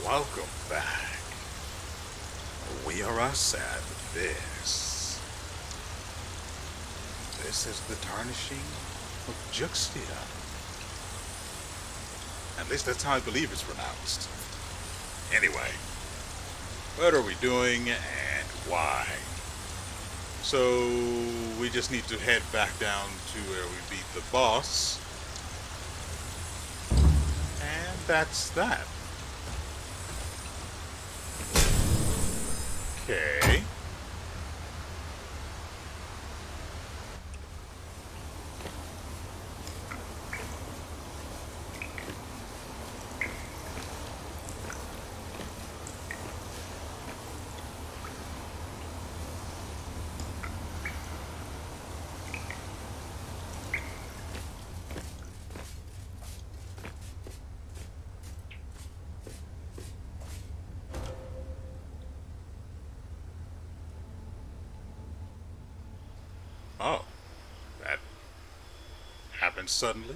Welcome back. WeArEuS at this. This is the Tarnishing of Juxtia. At least that's how I believe it's pronounced. Anyway, what are we doing and why? So, we just need to head back down to where we beat the boss. And that's that. Okay. Oh, that happened suddenly?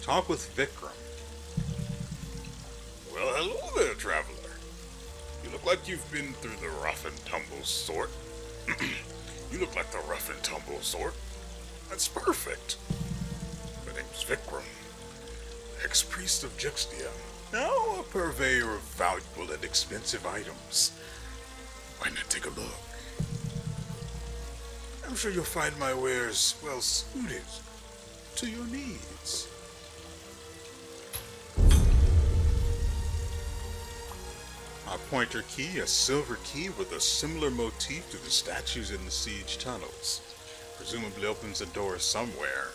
Talk with Vikram. Well, hello there, traveler. You look like you've been through the rough and tumble sort. You look like the rough and tumble sort. That's perfect. My name's Vikram, ex-priest of Juxtia, now a purveyor of valuable and expensive items. Why not take a look? I'm sure you'll find my wares well suited to your needs. A pointer key, a silver key with a similar motif to the statues in the siege tunnels. Presumably opens a door somewhere.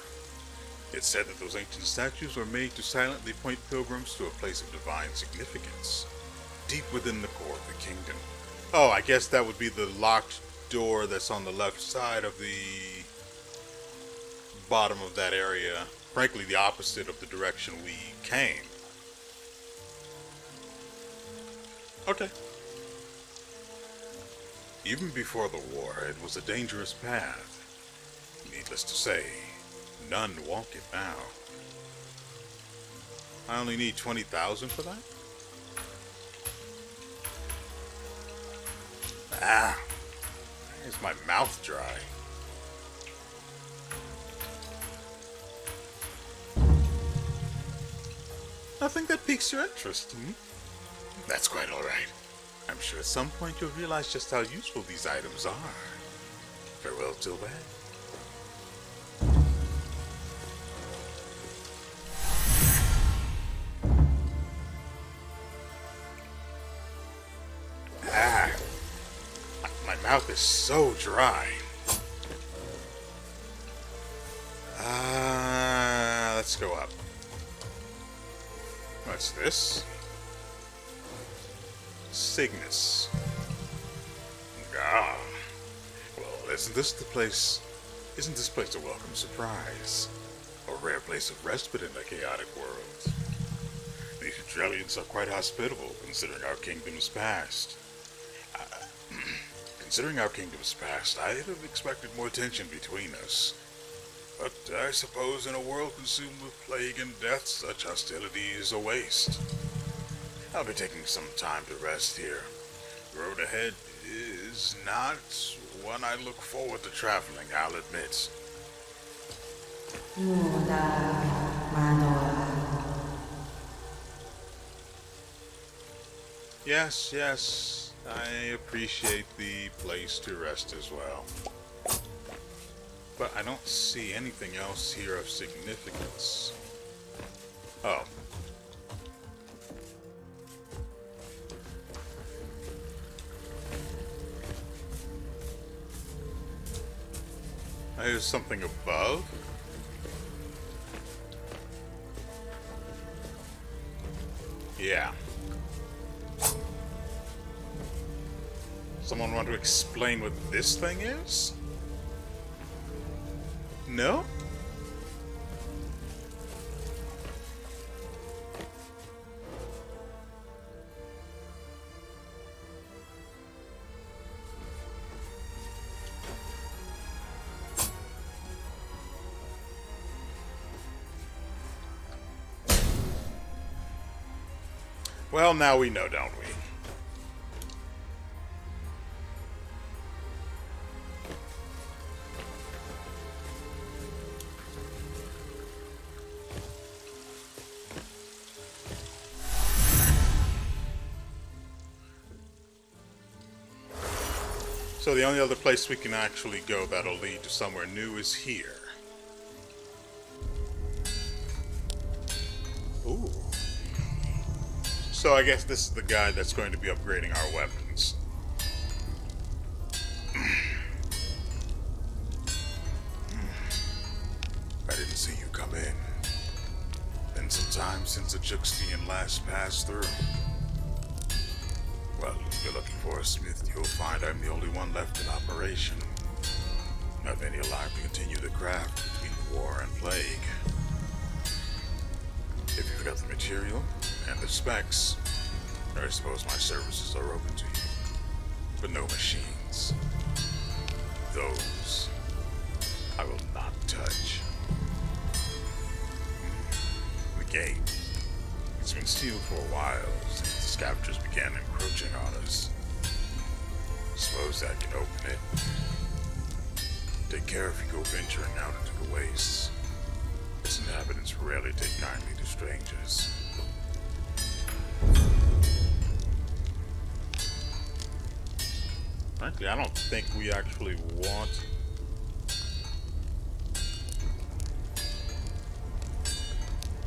It's said that those ancient statues were made to silently point pilgrims to a place of divine significance, deep within the core of the kingdom. Oh, I guess that would be the locked door that's on the left side of the bottom of that area. Frankly, the opposite of the direction we came. Okay. Even before the war, it was a dangerous path. Needless to say, none walk it now. I only need 20,000 for that? Ah, why is my mouth dry? Nothing that piques your interest, hmm? That's quite all right. I'm sure at some point you'll realize just how useful these items are. Farewell till then. Ah, my mouth is so dry. Let's go up. What's this? Cygnus. Ah, Well, isn't this place a welcome surprise? A rare place of respite in a chaotic world. These Virellians are quite hospitable, considering our kingdom's past. Considering our kingdom's past, I'd have expected more tension between us. But I suppose in a world consumed with plague and death, such hostility is a waste. I'll be taking some time to rest here. The road ahead is not one I look forward to traveling, I'll admit. Yes, I appreciate the place to rest as well. But I don't see anything else here of significance. Oh. There's something above? Yeah. Someone want to explain what this thing is? No? Well, now we know, don't we? So the only other place we can actually go that'll lead to somewhere new is here. Ooh. So I guess this is the guy that's going to be upgrading our weapons. I didn't see you come in. Been some time since the Juxtian last passed through. Well, if you're looking for a smith, you'll find I'm the only one left in operation. I've any alive to continue the craft between the war and plague. If you've got the material and the specs, I suppose my services are open to you. But no machines. Those I will not touch. The gate. It's been sealed for a while since the scavengers began encroaching on us. Suppose I can open it. Take care if you go venturing out into the wastes. Its inhabitants rarely take kindly to strangers. Frankly, I don't think we actually want...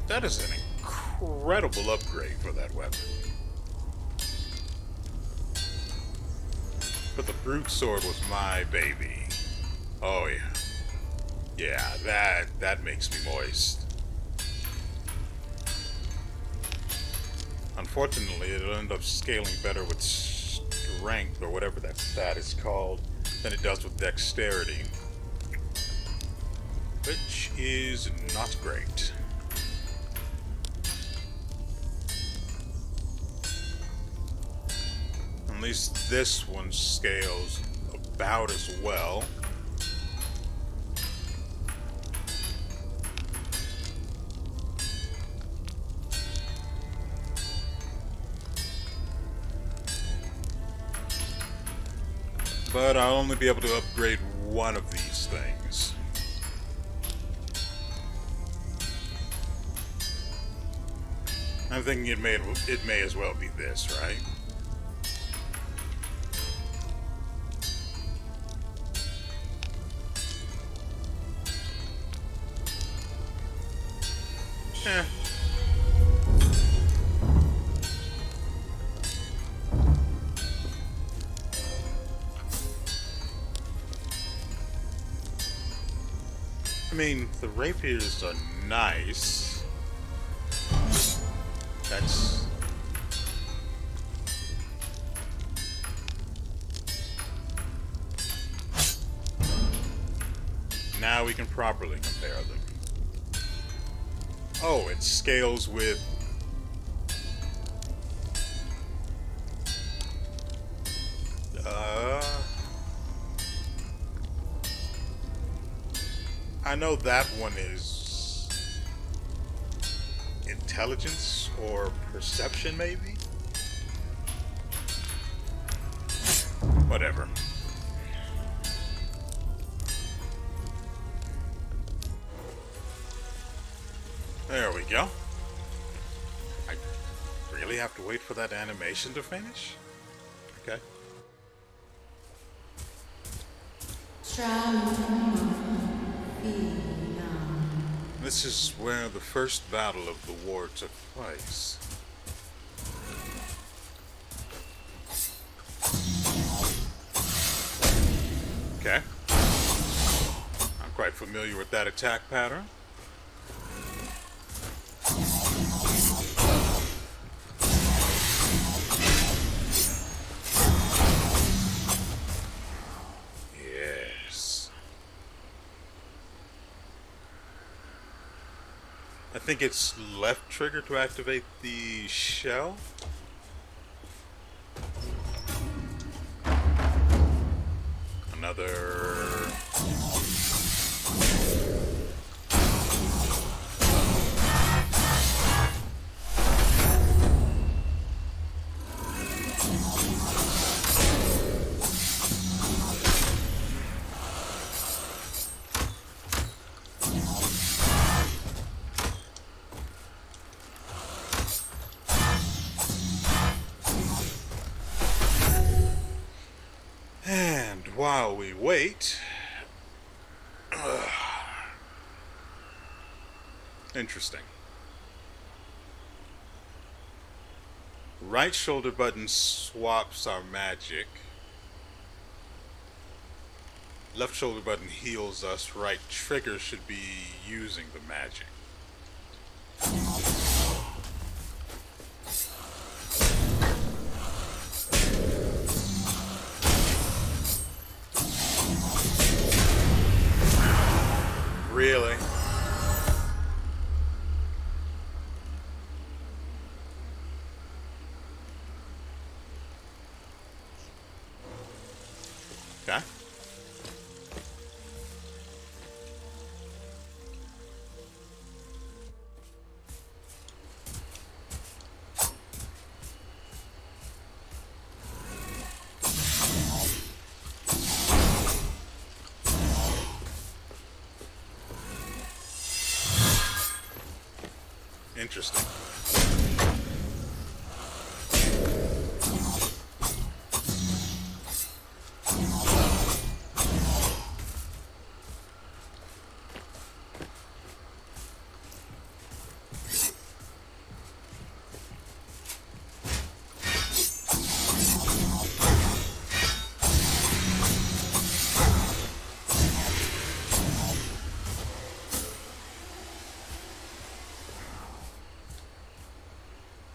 That is an incredible upgrade for that weapon. But the brute sword was my baby. Oh yeah. Yeah, that makes me moist. Unfortunately, it'll end up scaling better with strength, or whatever that stat is called, than it does with dexterity. Which is not great. At least this one scales about as well. But I'll only be able to upgrade one of these things. I'm thinking it may as well be this, right? Eh. I mean, the rapiers are nice. That's... Now we can properly compare them. Oh, it scales with... I know that one is intelligence or perception, maybe? Whatever. There we go. I really have to wait for that animation to finish? Okay. This is where the first battle of the war took place. Okay. I'm quite familiar with that attack pattern. think it's left trigger to activate the shell. Another. And while we wait, interesting. Right shoulder button swaps our magic. Left shoulder button heals us. Right trigger should be using the magic. Really? Okay. Interesting.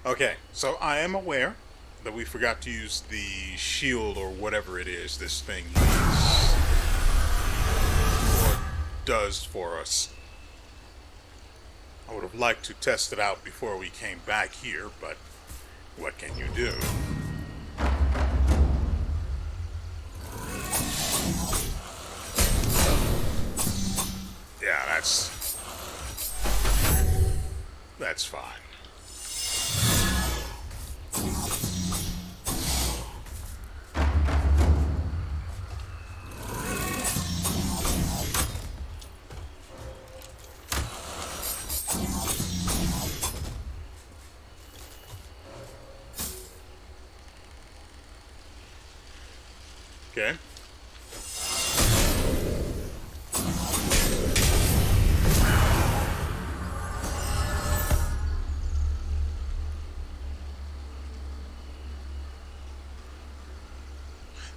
Okay, so I am aware that we forgot to use the shield or whatever it is this thing needs or does for us. I would have liked to test it out before we came back here, but what can you do? Yeah, that's fine. Okay.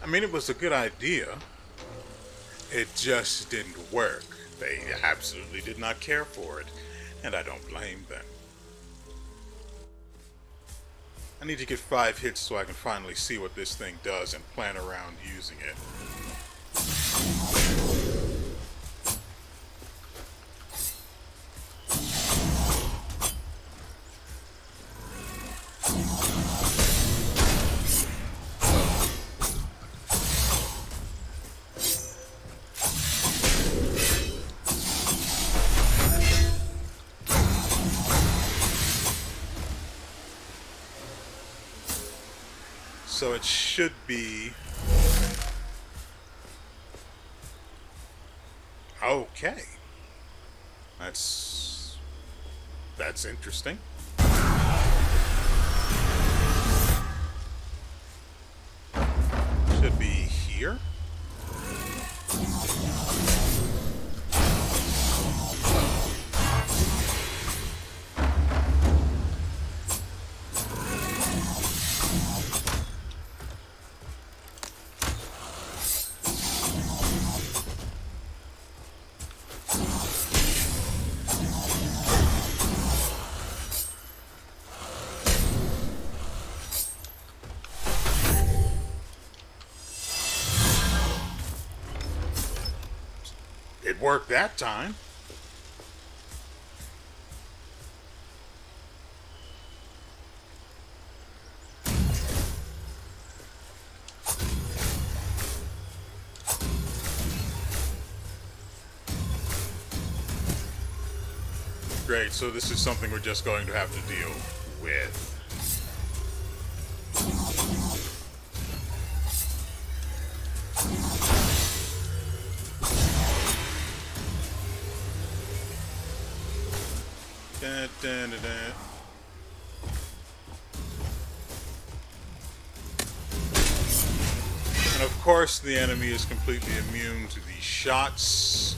I mean, it was a good idea. It just didn't work. They absolutely did not care for it, and I don't blame them. I need to get 5 hits so I can finally see what this thing does and plan around using it. So it should be okay. That's interesting. Should be here. It worked that time. Great, so this is something we're just going to have to deal with. Dun, dun, dun, dun. And of course the enemy is completely immune to these shots.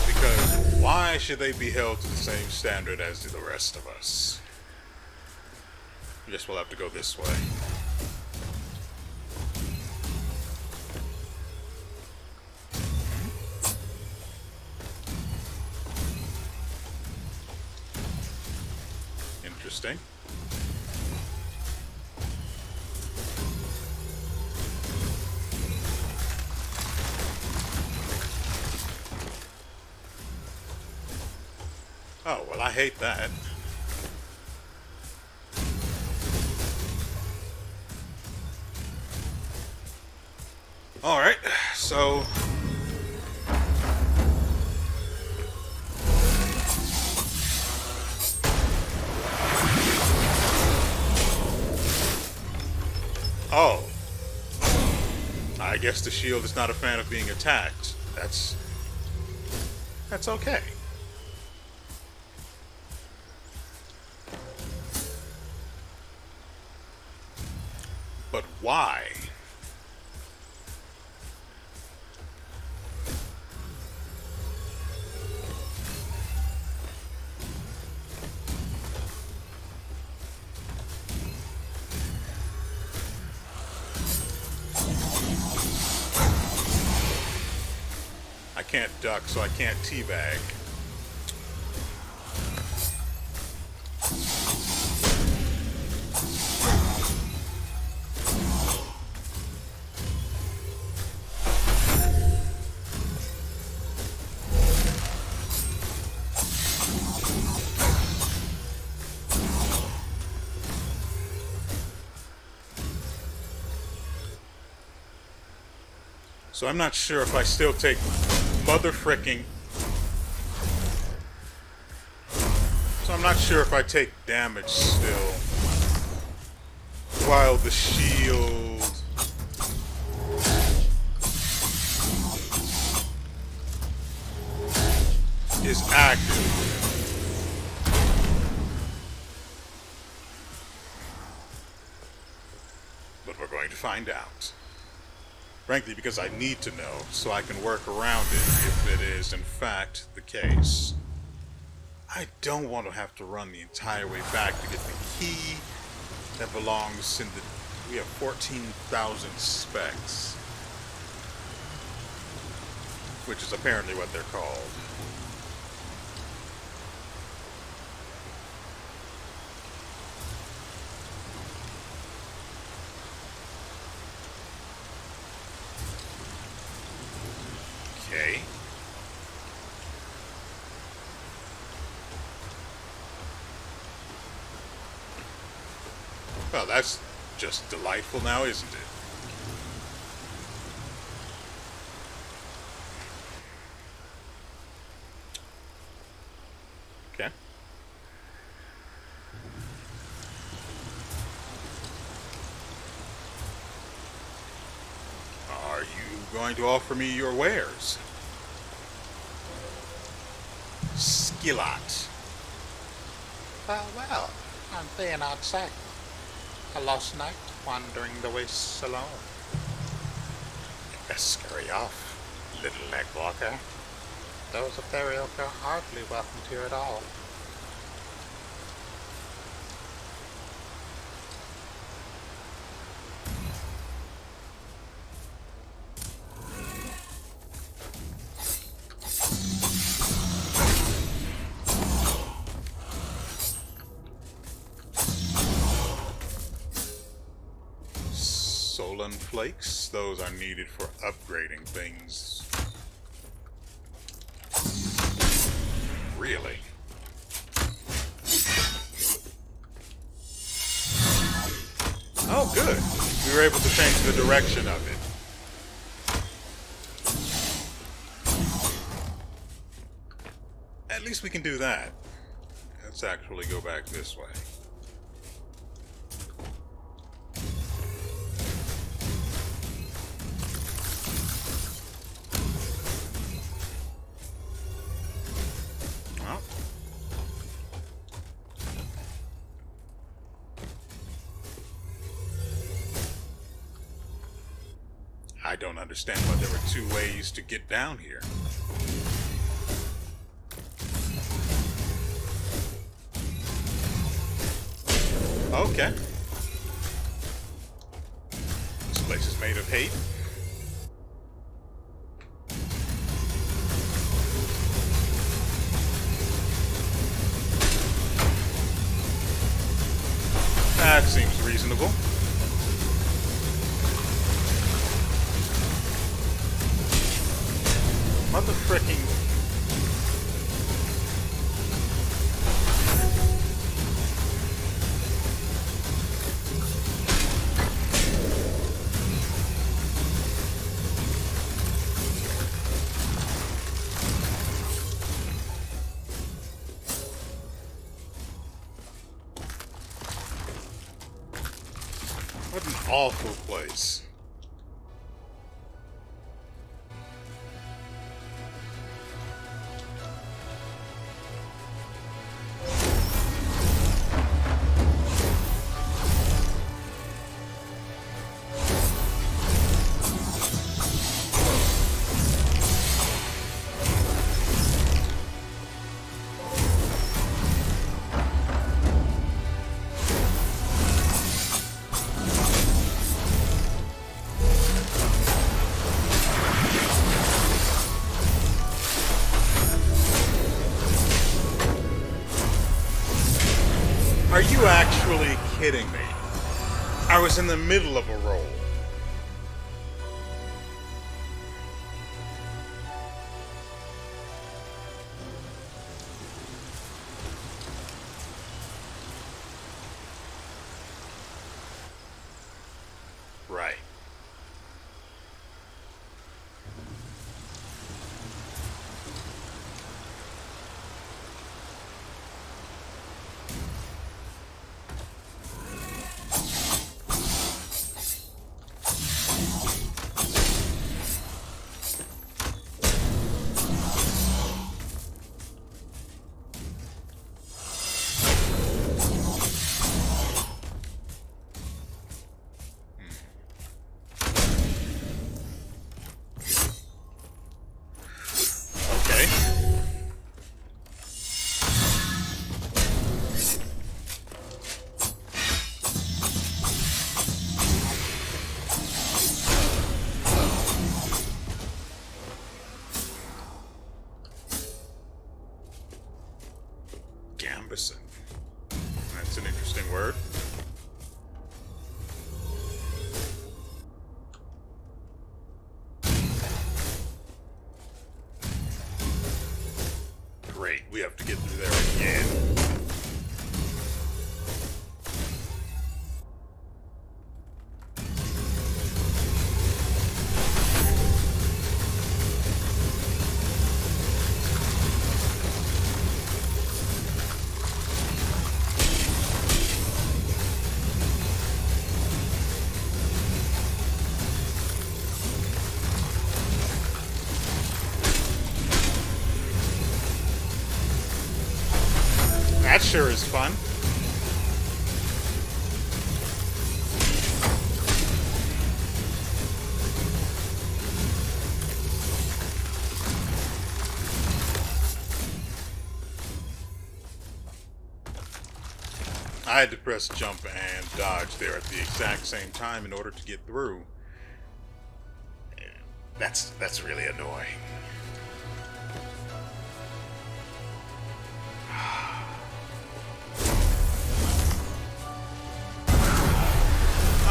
Because why should they be held to the same standard as the rest of us? I guess we'll have to go this way. Interesting. Oh, well, I hate that. Alright, so... Oh. I guess the shield is not a fan of being attacked. That's okay. But why? I can't duck, so I can't teabag. So I'm not sure if I still take mother fricking. So I'm not sure if I take damage still while the shield is active. But we're going to find out. Frankly, because I need to know, so I can work around it if it is, in fact, the case. I don't want to have to run the entire way back to get the key that belongs in the... We have 14,000 specs. Which is apparently what they're called. Okay. Well, that's just delightful now, isn't it? Okay. Are you going to offer me your wares? Skillat. Well, I'm being outside. A lost knight wandering the wastes alone. You best scurry off, little leg walker. Those of their ilk are hardly welcome here at all. Solan flakes, those are needed for upgrading things. Really? Oh, good. We were able to change the direction of it. At least we can do that. Let's actually go back this way. Well. I don't understand why there were two ways to get down here. Okay. This place is made of hate. That seems reasonable. Mother fricking. What an awful place. Are you actually kidding me? I was in the middle of a roll. Right. Gambison. That's an interesting word. Great, we have to get through there again. That sure is fun. I had to press jump and dodge there at the exact same time in order to get through. That's really annoying.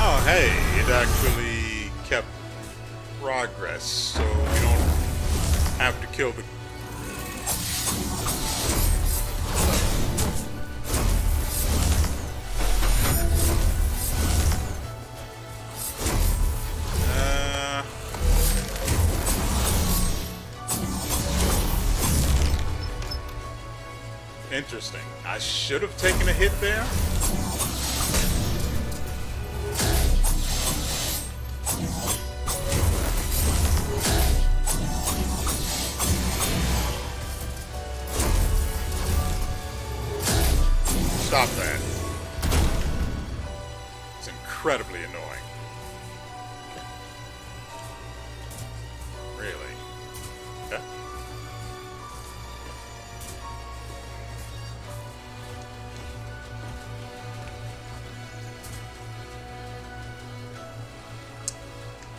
Oh, hey, it actually kept progress, so we don't have to kill the... Interesting. I should have taken a hit there. Stop that. It's incredibly annoying. Really? Okay.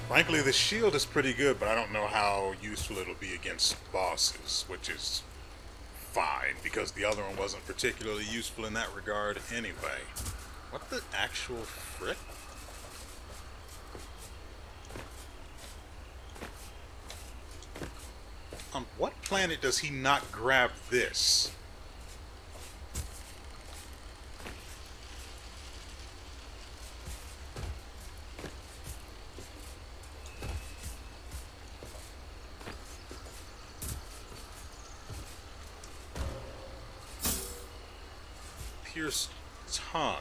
Frankly, the shield is pretty good, but I don't know how useful it'll be against bosses, which is fine, because the other one wasn't particularly useful in that regard anyway. What the actual frick? On what planet does he not grab this? Pierced tongue.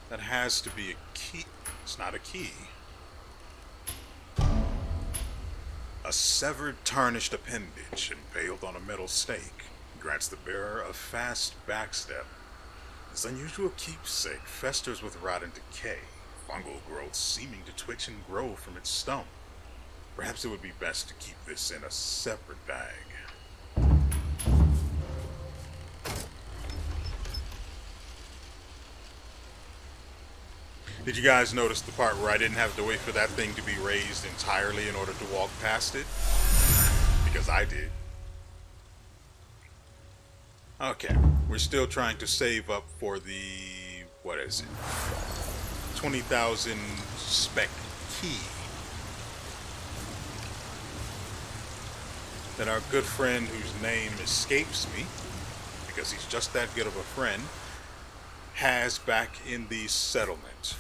That has to be a key. It's not a key. A severed, tarnished appendage impaled on a metal stake grants the bearer a fast backstep. This unusual keepsake festers with rot and decay, fungal growths seeming to twitch and grow from its stump. Perhaps it would be best to keep this in a separate bag. Did you guys notice the part where I didn't have to wait for that thing to be raised entirely in order to walk past it? Because I did. Okay, we're still trying to save up for the, what is it? 20,000 spec key that our good friend, whose name escapes me, because he's just that good of a friend, has back in the settlement.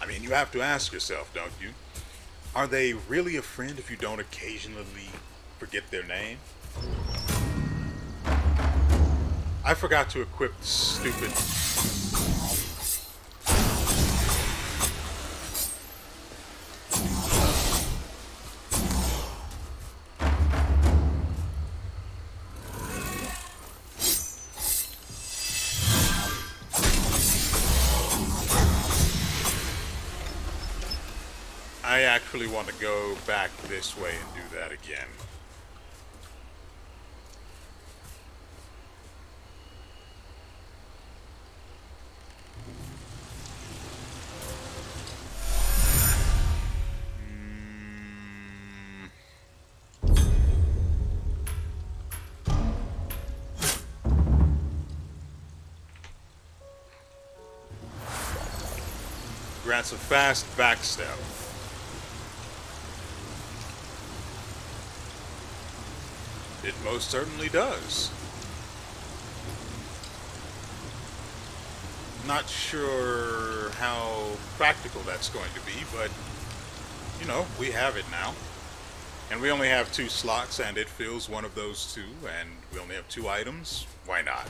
I mean, you have to ask yourself, don't you? Are they really a friend if you don't occasionally forget their name? I forgot to equip the stupid... I actually want to go back this way and do that again. Grants a fast backstep. It most certainly does. Not sure how practical that's going to be, but, you know, we have it now. And we only have 2 slots, and it fills one of those 2, and we only have 2 items. Why not?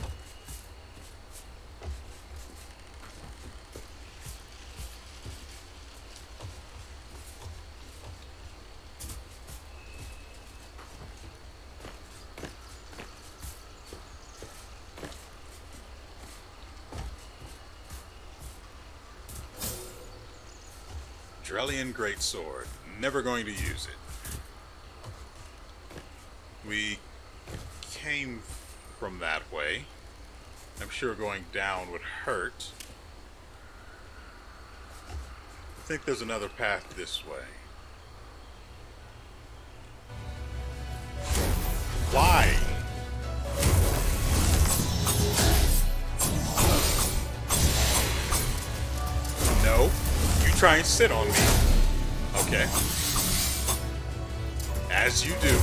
Virelli greatsword. Never going to use it. We came from that way. I'm sure going down would hurt. I think there's another path this way. Why? No. Try and sit on me. Okay. As you do.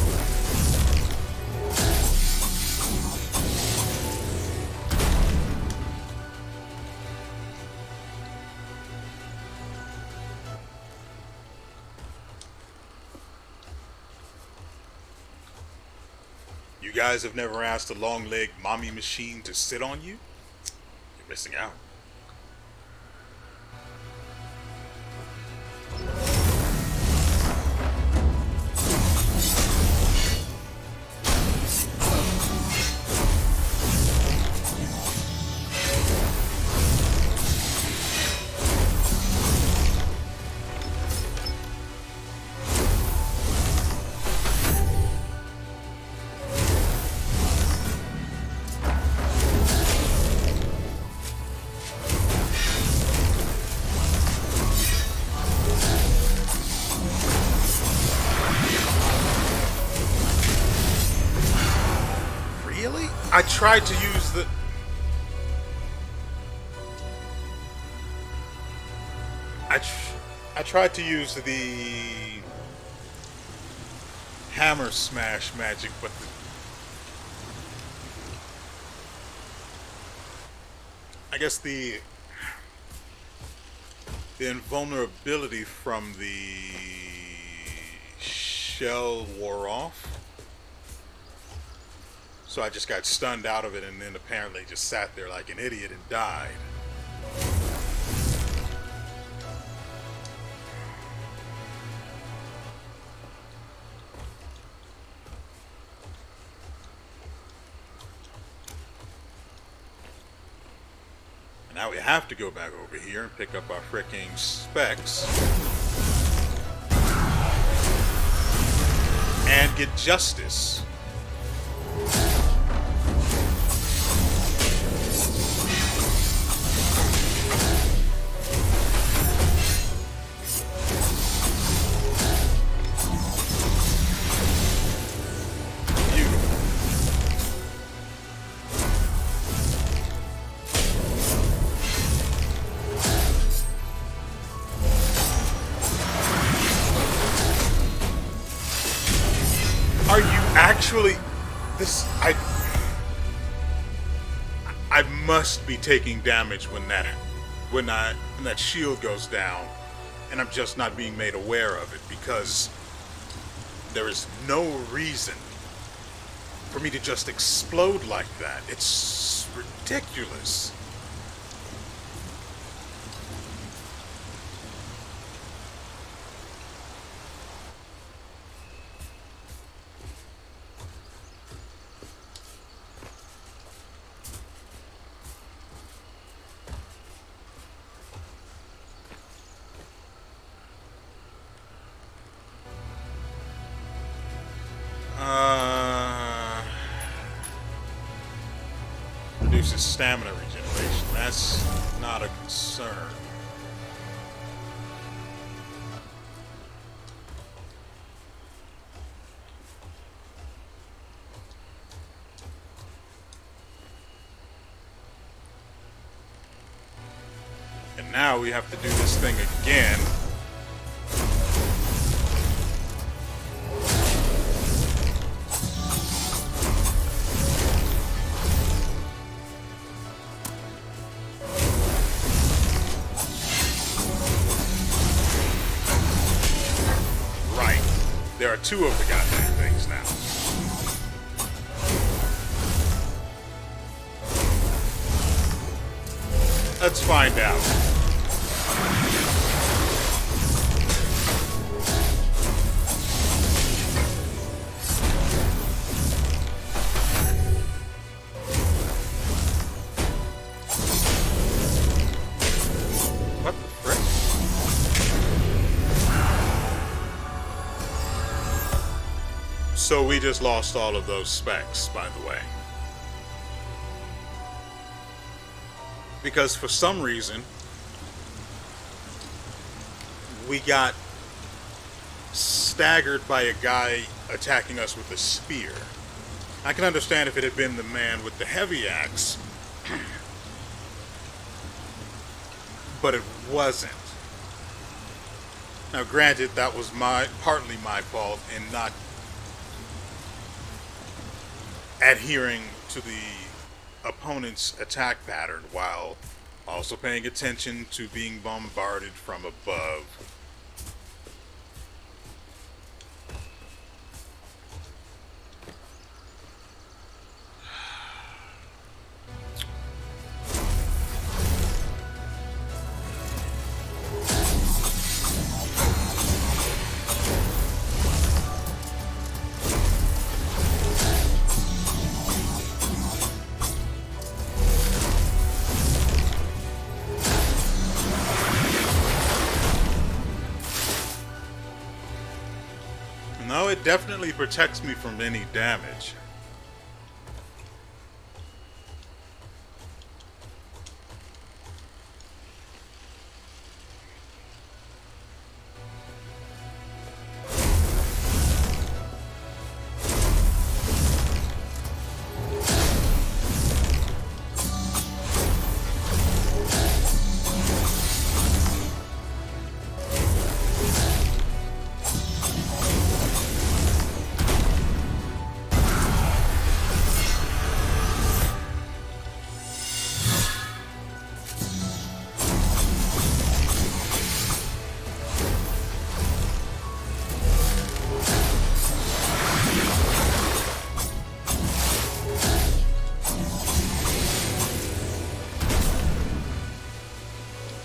You guys have never asked a long-legged mommy machine to sit on you? You're missing out. Really? I tried to use the... I tried to use the hammer smash magic, but I guess the invulnerability from the shell wore off. So I just got stunned out of it and then apparently just sat there like an idiot and died. And now we have to go back over here and pick up our fricking specs. And get justice. Are you actually this? I must be taking damage when that shield goes down, and I'm just not being made aware of it because there is no reason for me to just explode like that. It's ridiculous. Reduces stamina regeneration. That's not a concern. And now we have to do this thing again. There are two of the goddamn things now. Let's find out. What the frick? So we just lost all of those specs, by the way. Because for some reason, we got staggered by a guy attacking us with a spear. I can understand if it had been the man with the heavy axe, but it wasn't. Now granted, that was partly my fault in not adhering to the opponent's attack pattern while also paying attention to being bombarded from above. it definitely protects me from any damage.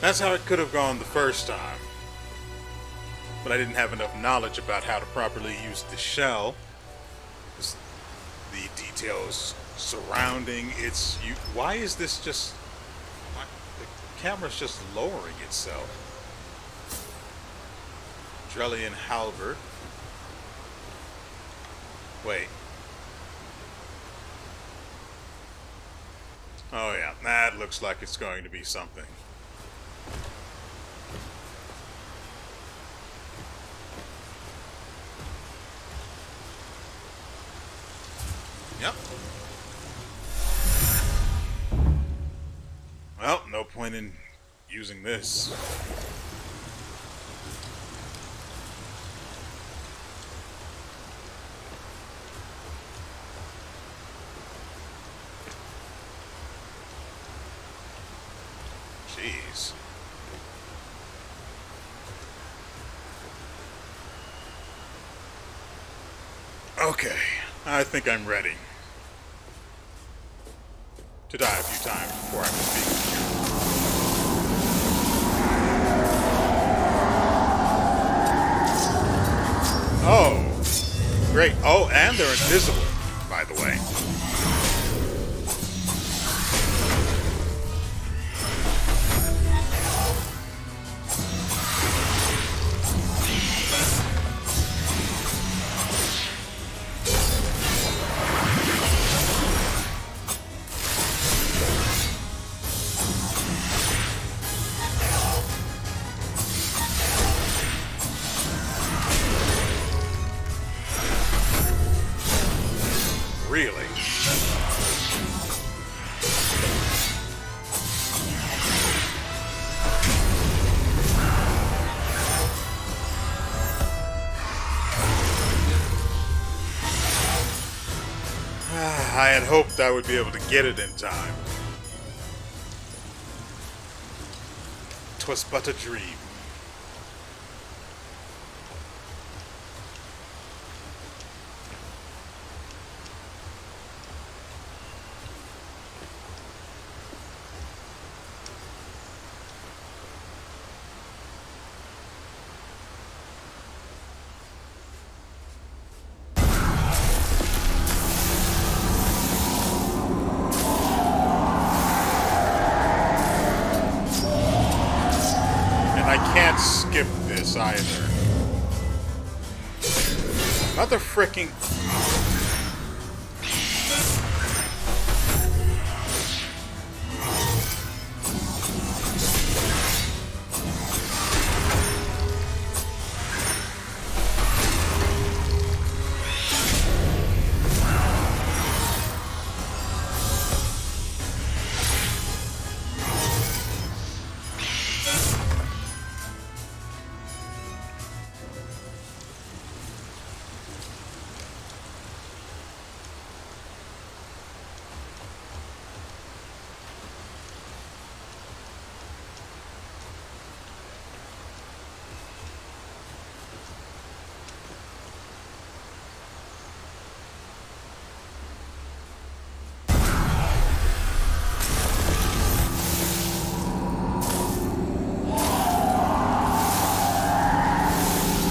That's how it could have gone the first time. But I didn't have enough knowledge about how to properly use the shell. The details surrounding its... Why is this just... The camera's just lowering itself. Virelli and halberd. Wait. Oh yeah, that looks like it's going to be something. Yep. Well, no point in using this. Jeez. Okay, I think I'm ready to die a few times before I can speak with you. Oh, great. Oh, and they're invisible, by the way. Really? I had hoped I would be able to get it in time. 'Twas but a dream. Can't skip this either. Mother fricking...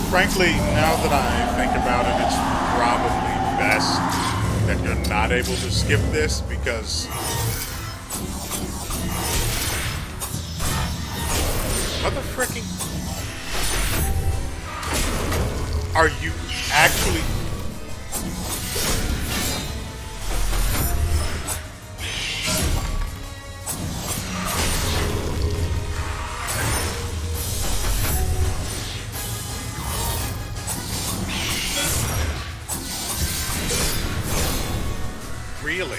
Frankly, now that I think about it, it's probably best that you're not able to skip this, because mother fricking... Are you actually... Really?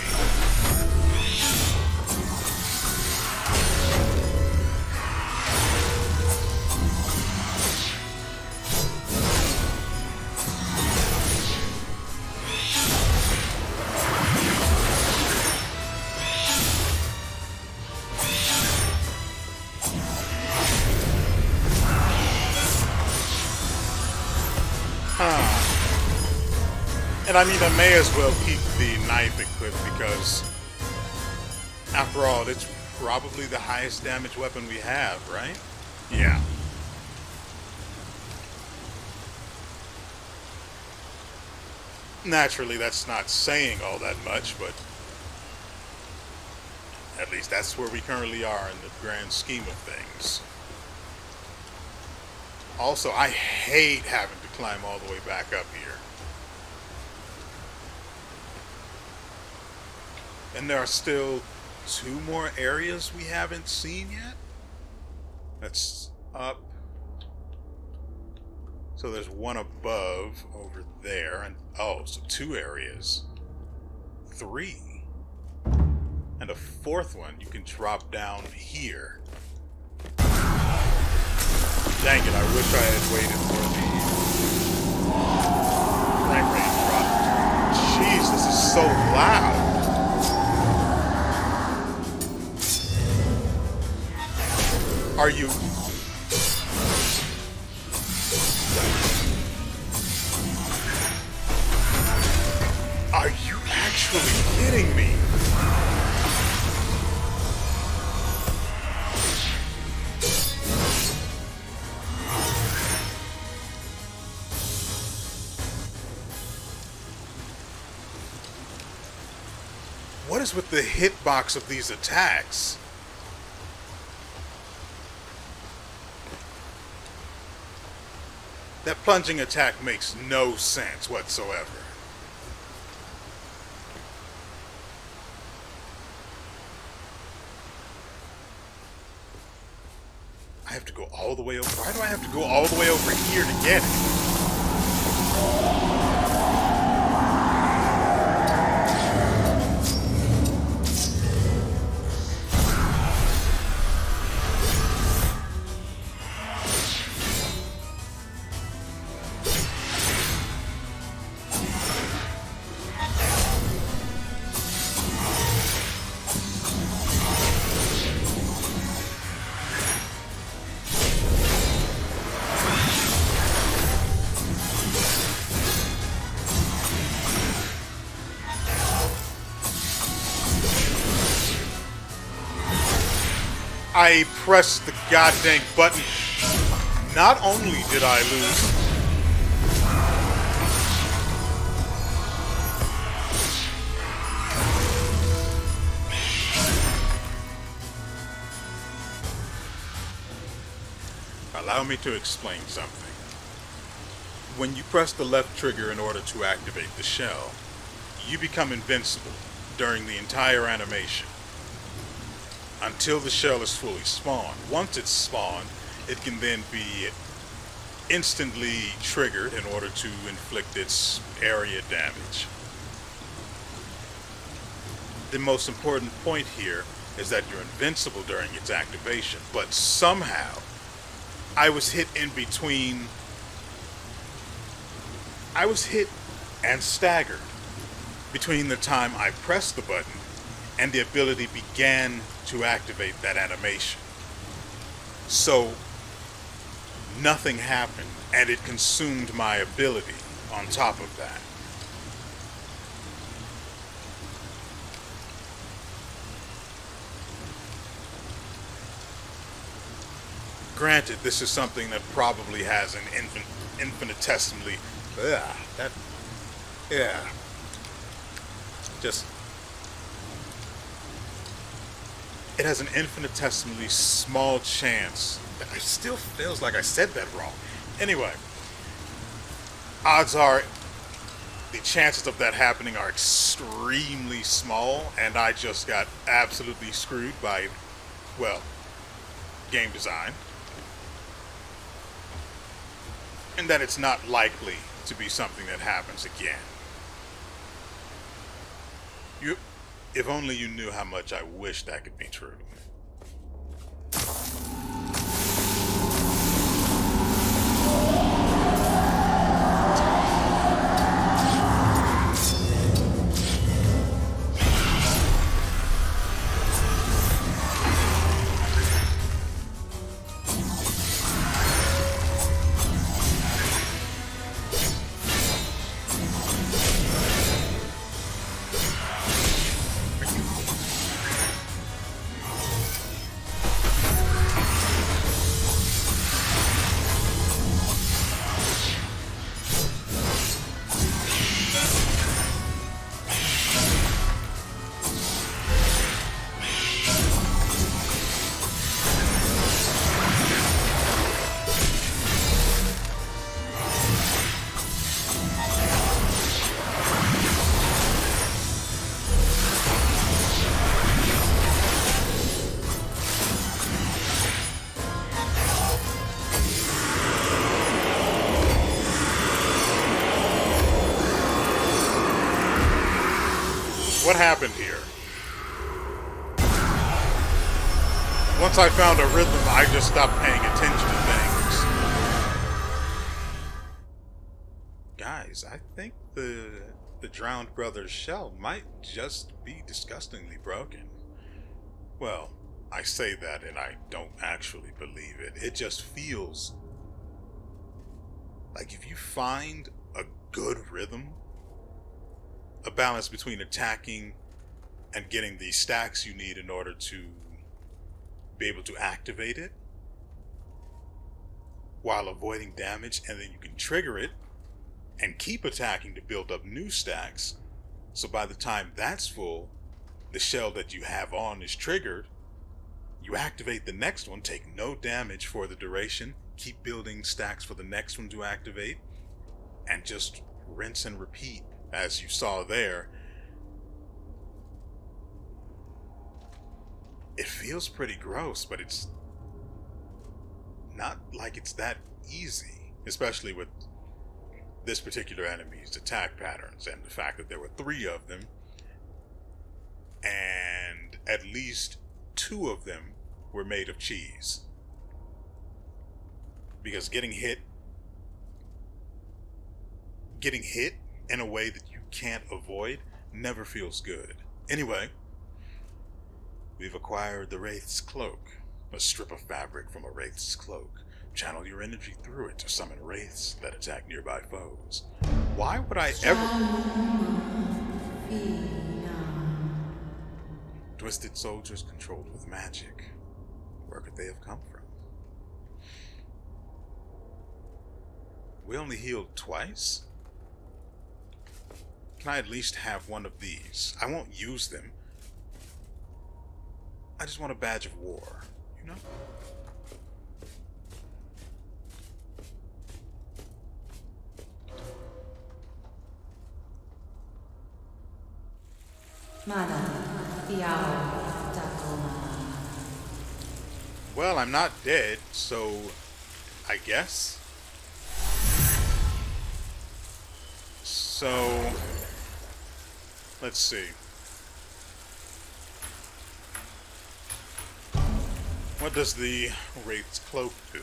And I mean, I may as well keep the knife equipped because, after all, it's probably the highest damage weapon we have, right? Yeah. Naturally, that's not saying all that much, but at least that's where we currently are in the grand scheme of things. Also, I hate having to climb all the way back up here. And there are still 2 more areas we haven't seen yet. That's up. So there's one above over there. And oh, so 2 areas. 3. And a 4th one you can drop down here. Dang it, I wish I had waited for the frame rate drop. Jeez, this is so loud. Are you... Are you actually kidding me? What is with the hitbox of these attacks? That plunging attack makes no sense whatsoever. I have to go all the way over. Why do I have to go all the way over here to get it? I pressed the goddamn button. Not only did I lose... Allow me to explain something. When you press the left trigger in order to activate the shell, you become invincible during the entire animation, until the shell is fully spawned. Once it's spawned, it can then be instantly triggered in order to inflict its area damage. The most important point here is that you're invincible during its activation, but somehow I was hit in between. I was hit and staggered between the time I pressed the button and the ability began to activate that animation. So nothing happened, and it consumed my ability on top of that. Granted, this is something that probably has an infinitesimally... It has an infinitesimally small chance. It still feels like I said that wrong. Anyway, odds are the chances of that happening are extremely small, and I just got absolutely screwed by, well, game design. And that it's not likely to be something that happens again. You, if only you knew how much I wish that could be true. What happened here? Once I found a rhythm, I just stopped paying attention to things. Guys, I think the Drowned Brothers shell might just be disgustingly broken. Well, I say that and I don't actually believe it. It just feels like if you find a good rhythm, a balance between attacking and getting the stacks you need in order to be able to activate it while avoiding damage, and then you can trigger it and keep attacking to build up new stacks. So by the time that's full, the shell that you have on is triggered, you activate the next one, take no damage for the duration, keep building stacks for the next one to activate, and just rinse and repeat. As you saw there, it feels pretty gross, but it's not like it's that easy, especially with this particular enemy's attack patterns and the fact that there were 3 of them, and at least 2 of them were made of cheese. Because getting hit in a way that you can't avoid never feels good. Anyway, we've acquired the Wraith's Cloak, a strip of fabric from a Wraith's cloak. Channel your energy through it to summon Wraiths that attack nearby foes. Why would I ever... Twisted soldiers controlled with magic. Where could they have come from? We only healed twice? Can I at least have one of these? I won't use them. I just want a badge of war, you know? Well, I'm not dead, so I guess. So, let's see. What does the Wraith's Cloak do?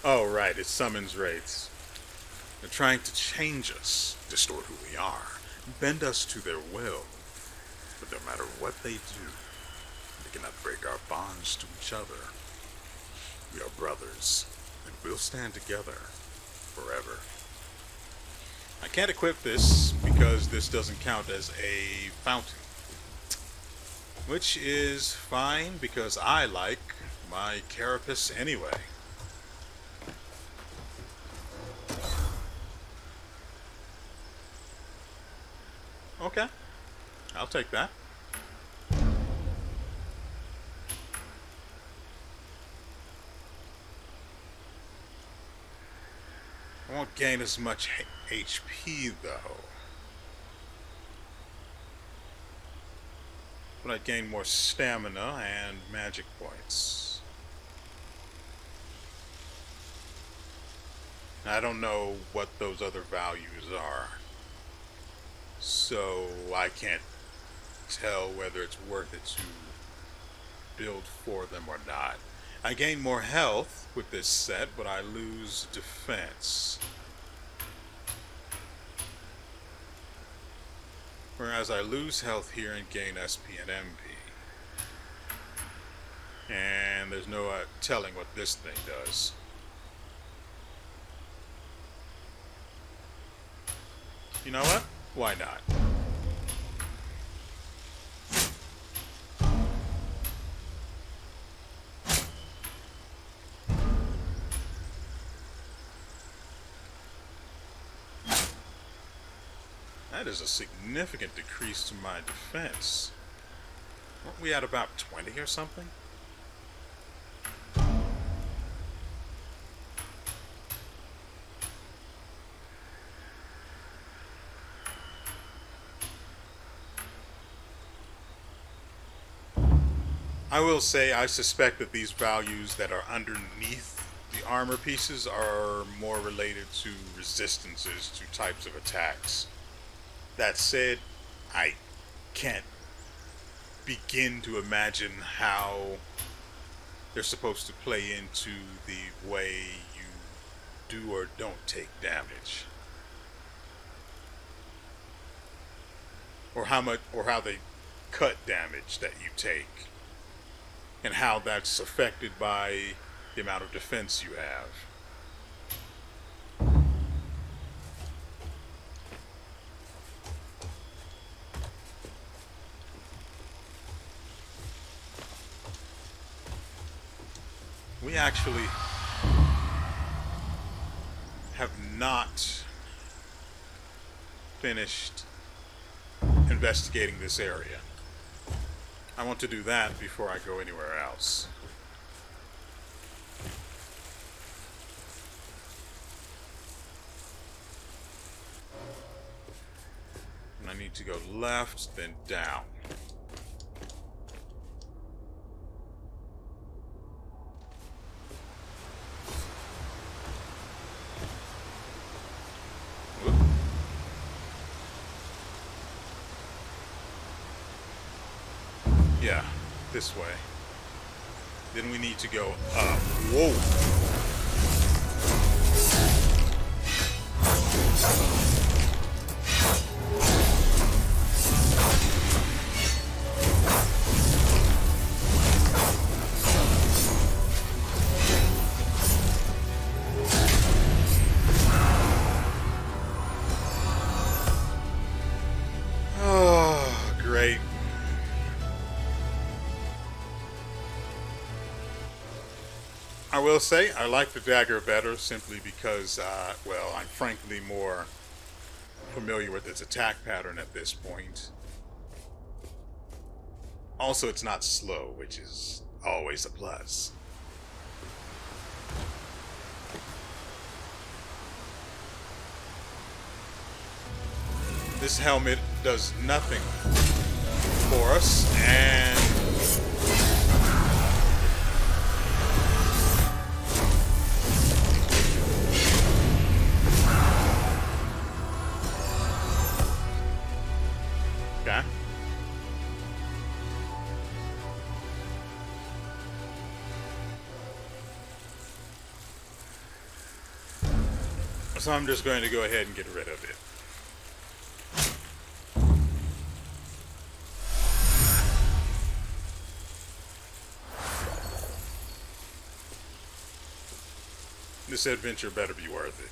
Oh, right, it summons Wraiths. They're trying to change us, distort who we are, bend us to their will. But no matter what they do, they cannot break our bonds to each other. We are brothers, and we'll stand together forever. I can't equip this because this doesn't count as a fountain. Which is fine because I like my carapace anyway. Okay, I'll take that. I won't gain as much HP though. But I gain more stamina and magic points. I don't know what those other values are. So so I can't tell whether it's worth it to build for them or not. I gain more health with this set, but I lose defense. Whereas I lose health here and gain SP and MP. And there's no telling what this thing does. You know what? Why not? That is a significant decrease to my defense. Weren't we at about 20 or something? I will say I suspect that these values that are underneath the armor pieces are more related to resistances to types of attacks. That said, I can't begin to imagine how they're supposed to play into the way you do or don't take damage. Or how they cut damage that you take. And how that's affected by the amount of defense you have. We actually have not finished investigating this area. I want to do that before I go anywhere else. And I need to go left, then down. Whoop. Yeah, this way. Then we need to go up. Whoa! Oh, great. I will say I like the dagger better simply because, well, I'm frankly more familiar with its attack pattern at this point. Also, it's not slow, which is always a plus. This helmet does nothing for us, and okay. So I'm just going to go ahead and get rid of it. This adventure better be worth it.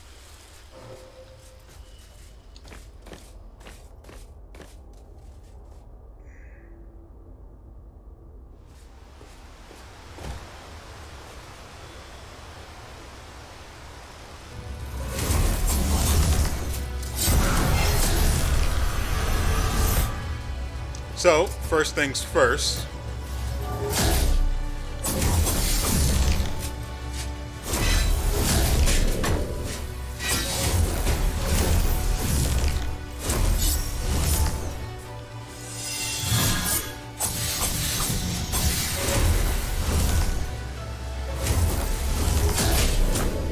So, first things first.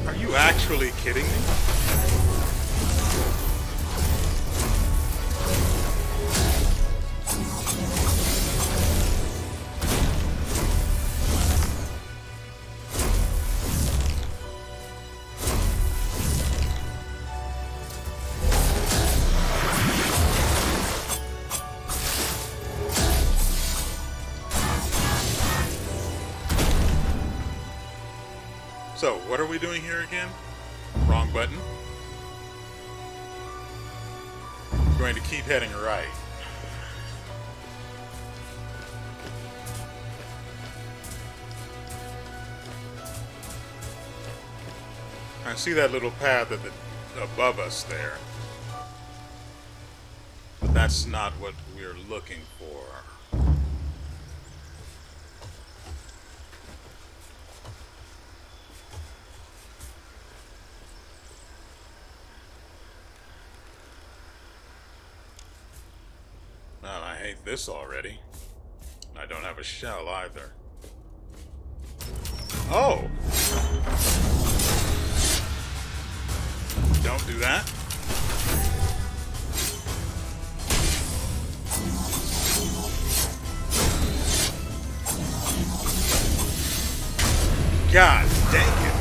Are you actually kidding me? So, what are we doing here again? Wrong button. We're going to keep heading right. I see that little path above us there. But that's not what we're looking for. Well, I hate this already. I don't have a shell either. Oh! Don't do that. God dang it.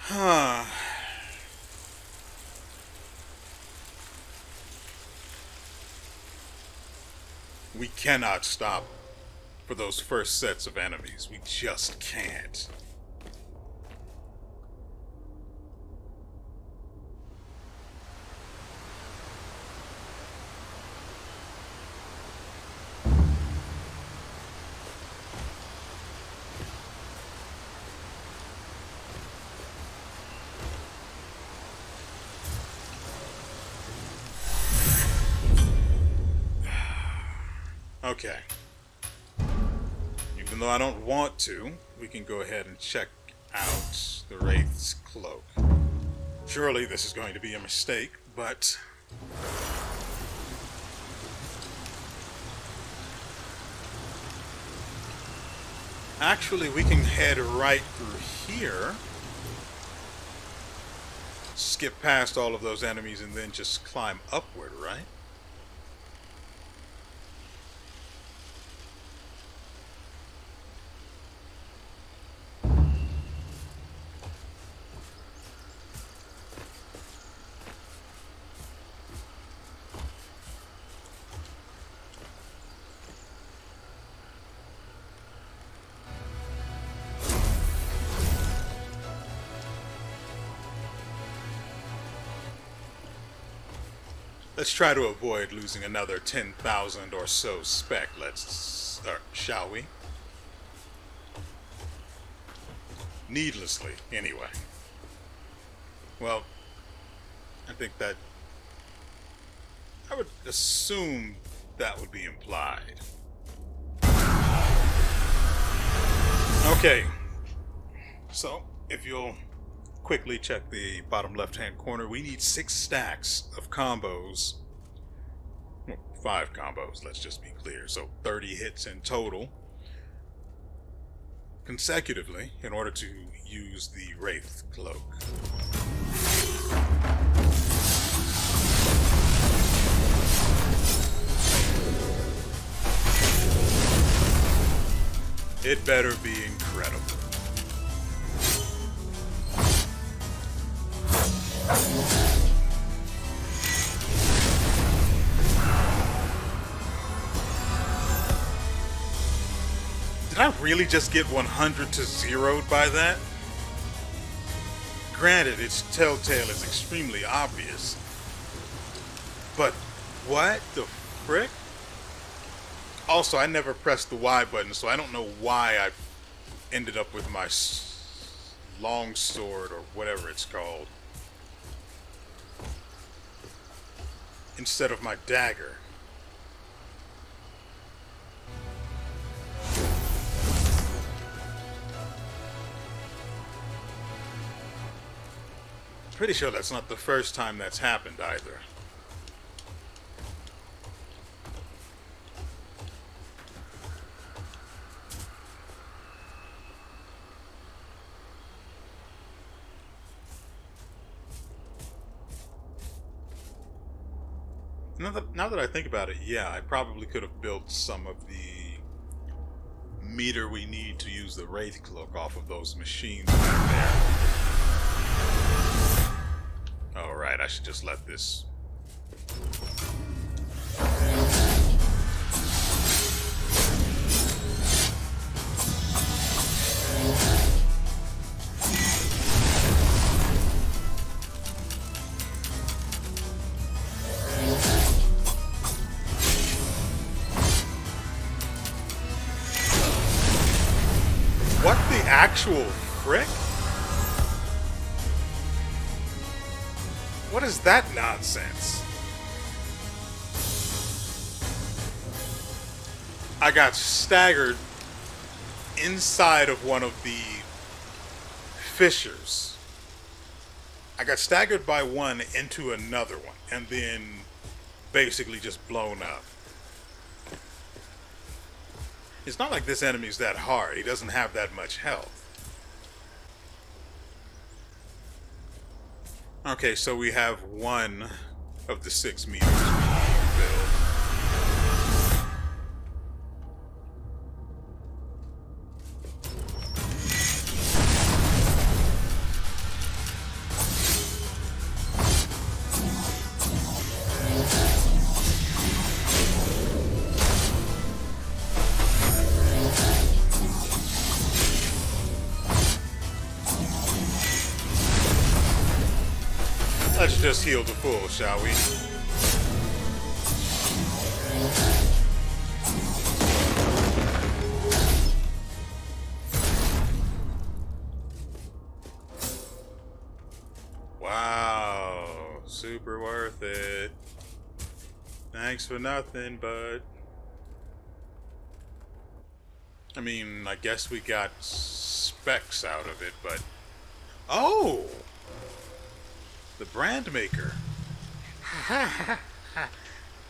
Huh. We cannot stop for those first sets of enemies. We just can't. Okay. Even though I don't want to, we can go ahead and check out the Wraith's cloak. Surely this is going to be a mistake, but... Actually, we can head right through here. Skip past all of those enemies and then just climb upward, right? Let's try to avoid losing another 10,000 or so spec. Shall we? Needlessly, anyway. Well, I think that... I would assume that would be implied. Okay. So, if you'll quickly check the bottom left-hand corner, we need 6 stacks of combos. Well, 5 combos, let's just be clear. So 30 hits in total consecutively in order to use the Wraith Cloak. It better be incredible. Did I really just get 100 to 0'd by that? Granted, its telltale is extremely obvious. But what the frick? Also, I never pressed the Y button, so I don't know why I ended up with my long sword or whatever it's called instead of my dagger. Pretty sure that's not the first time that's happened either. Now that I think about it, yeah, I probably could have built some of the meter we need to use the Wraith Cloak off of those machines right there. Alright, I should just let this... What the actual frick? What is that nonsense? I got staggered inside of one of the fissures. I got staggered by one into another one, and then basically just blown up. It's not like this enemy's that hard. He doesn't have that much health. Okay, so we have one of the 6 meters filled. Let's just heal the full, shall we? Wow, super worth it. Thanks for nothing, bud. I mean, I guess we got specs out of it, but... Oh! The brand maker.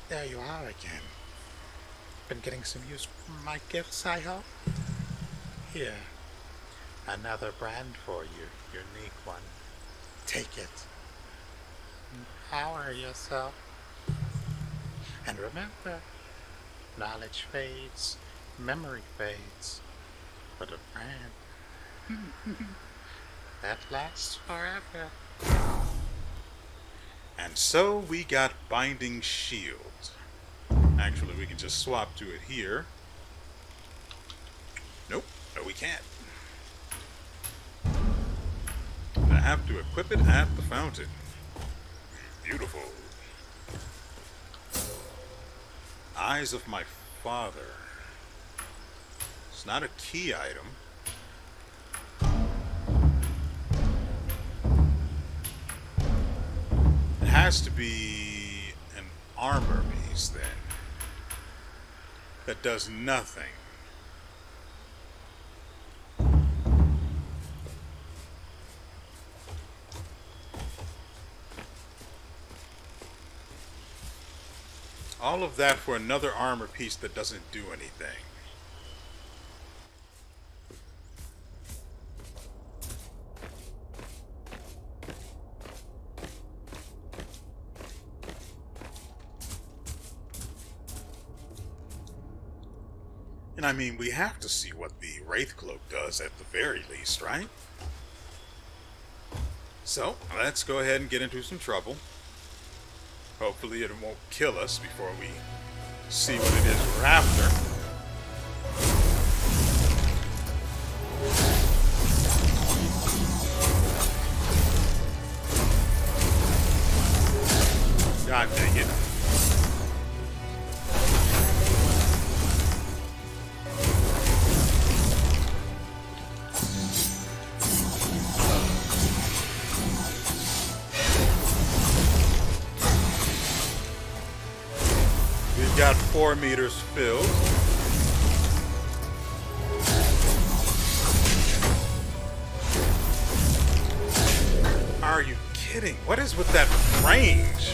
There you are again. Been getting some use from my gifts, I hope? Here. Another brand for you. Unique one. Take it. Empower yourself. And remember, knowledge fades, memory fades, but a brand that lasts forever. And so we got Binding Shield. Actually, we can just swap to it here. Nope, no we can't. I have to equip it at the fountain. Beautiful. Eyes of my father. It's not a key item. It has to be an armor piece then. That does nothing. All of that for another armor piece that doesn't do anything. And I mean, we have to see what the Wraith Cloak does at the very least, right? So, let's go ahead and get into some trouble. Hopefully it won't kill us before we see what it is we're after. God dang it. Got 4 meters filled. Are you kidding? What is with that range?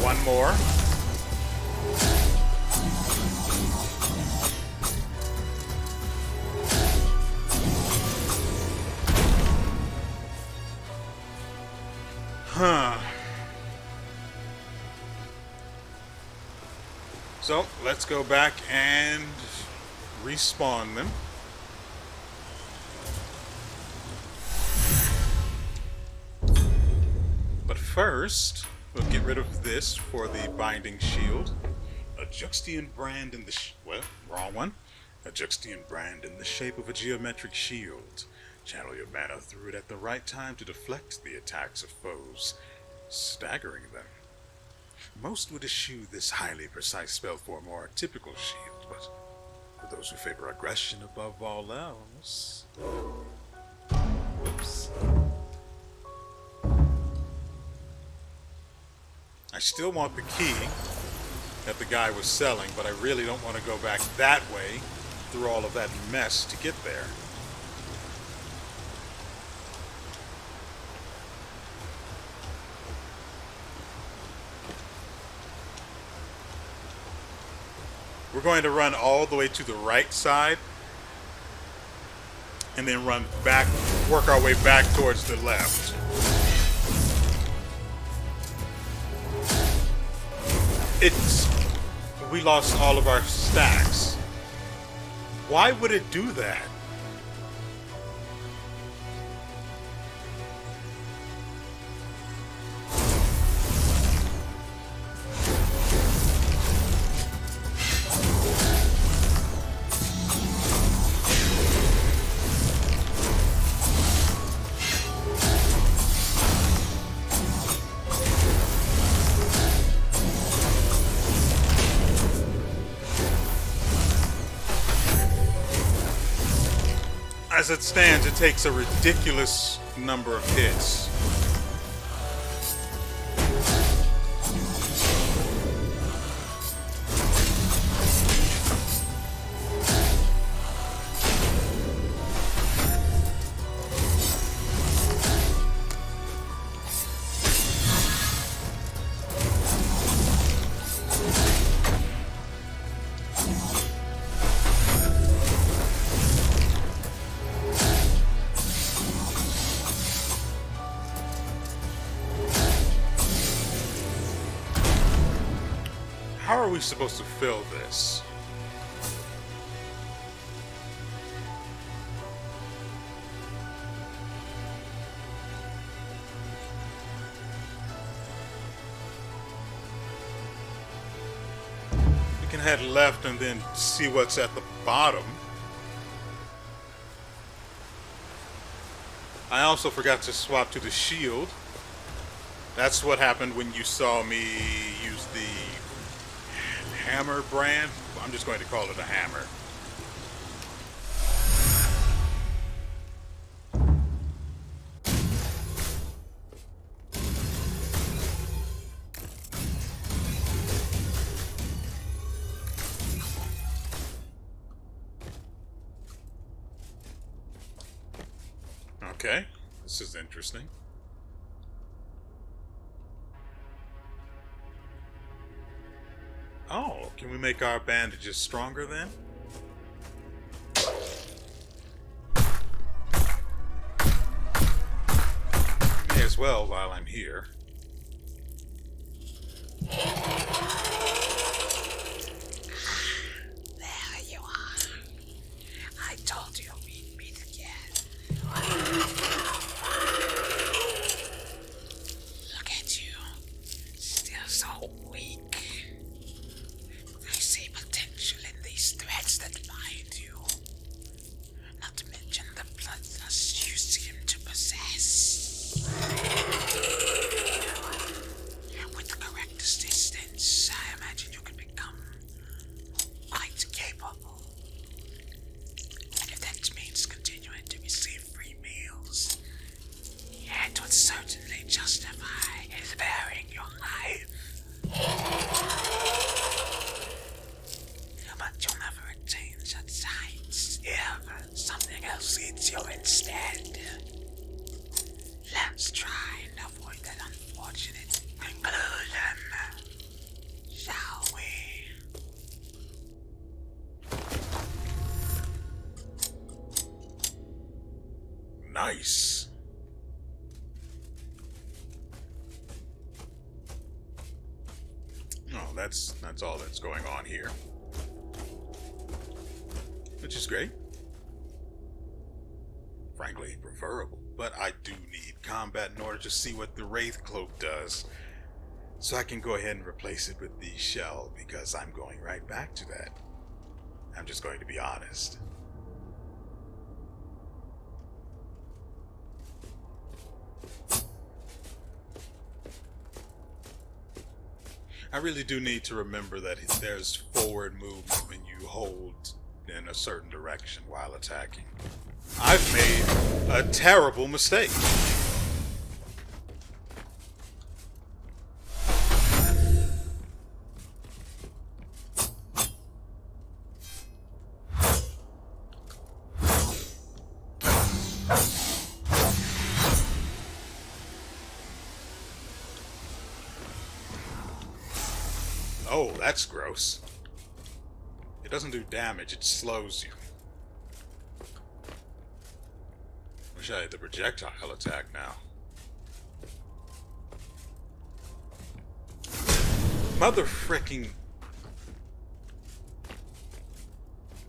One more. Huh. So, let's go back and respawn them. But first, we'll get rid of this for the binding shield. A Juxtian brand in the wrong one. A Juxtian brand in the shape of a geometric shield. Channel your mana through it at the right time to deflect the attacks of foes, staggering them. Most would eschew this highly precise spell for a more typical shield, but for those who favor aggression above all else... Whoops. I still want the key that the guy was selling, but I really don't want to go back that way through all of that mess to get there. We're going to run all the way to the right side and then run back, work our way back towards the left. We lost all of our stacks. Why would it do that? As it stands, it takes a ridiculous number of hits. How are we supposed to fill this? We can head left and then see what's at the bottom. I also forgot to swap to the shield. That's what happened when you saw me use the hammer brand. I'm just going to call it a hammer. Okay, this is interesting. Oh, can we make our bandages stronger then? May as well while I'm here. There you are. I told you we'd meet again. Look at you. Still so weak. I see potential in these threads that bind you. Not to mention the bloodlust you seem to possess. With the correct assistance, I imagine you can become quite capable. And if that means continuing to receive free meals, it would certainly justify sparing your life. But you'll never attain such heights if something else eats you instead. Let's try and avoid that unfortunate conclusion, shall we? Nice. Oh, that's all that's going on here. Which is great. Frankly, preferable. But I do need combat in order to see what the Wraith Cloak does. So I can go ahead and replace it with the shell, because I'm going right back to that. I'm just going to be honest. I really do need to remember that there's forward movement when you hold in a certain direction while attacking. I've made a terrible mistake. Oh, that's gross. It doesn't do damage, it slows you. Wish I had the projectile attack now. Mother fricking...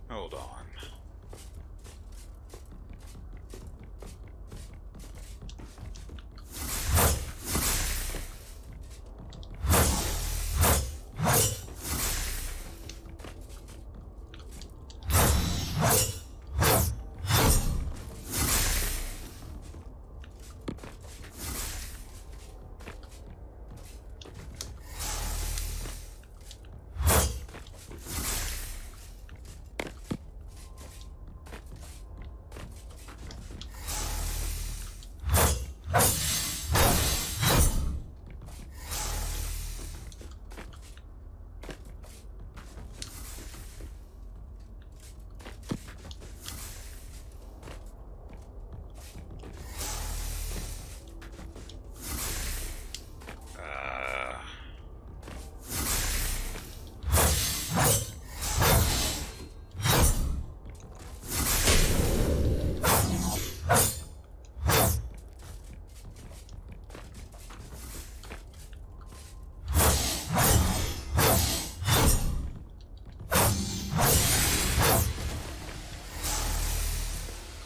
Hold on.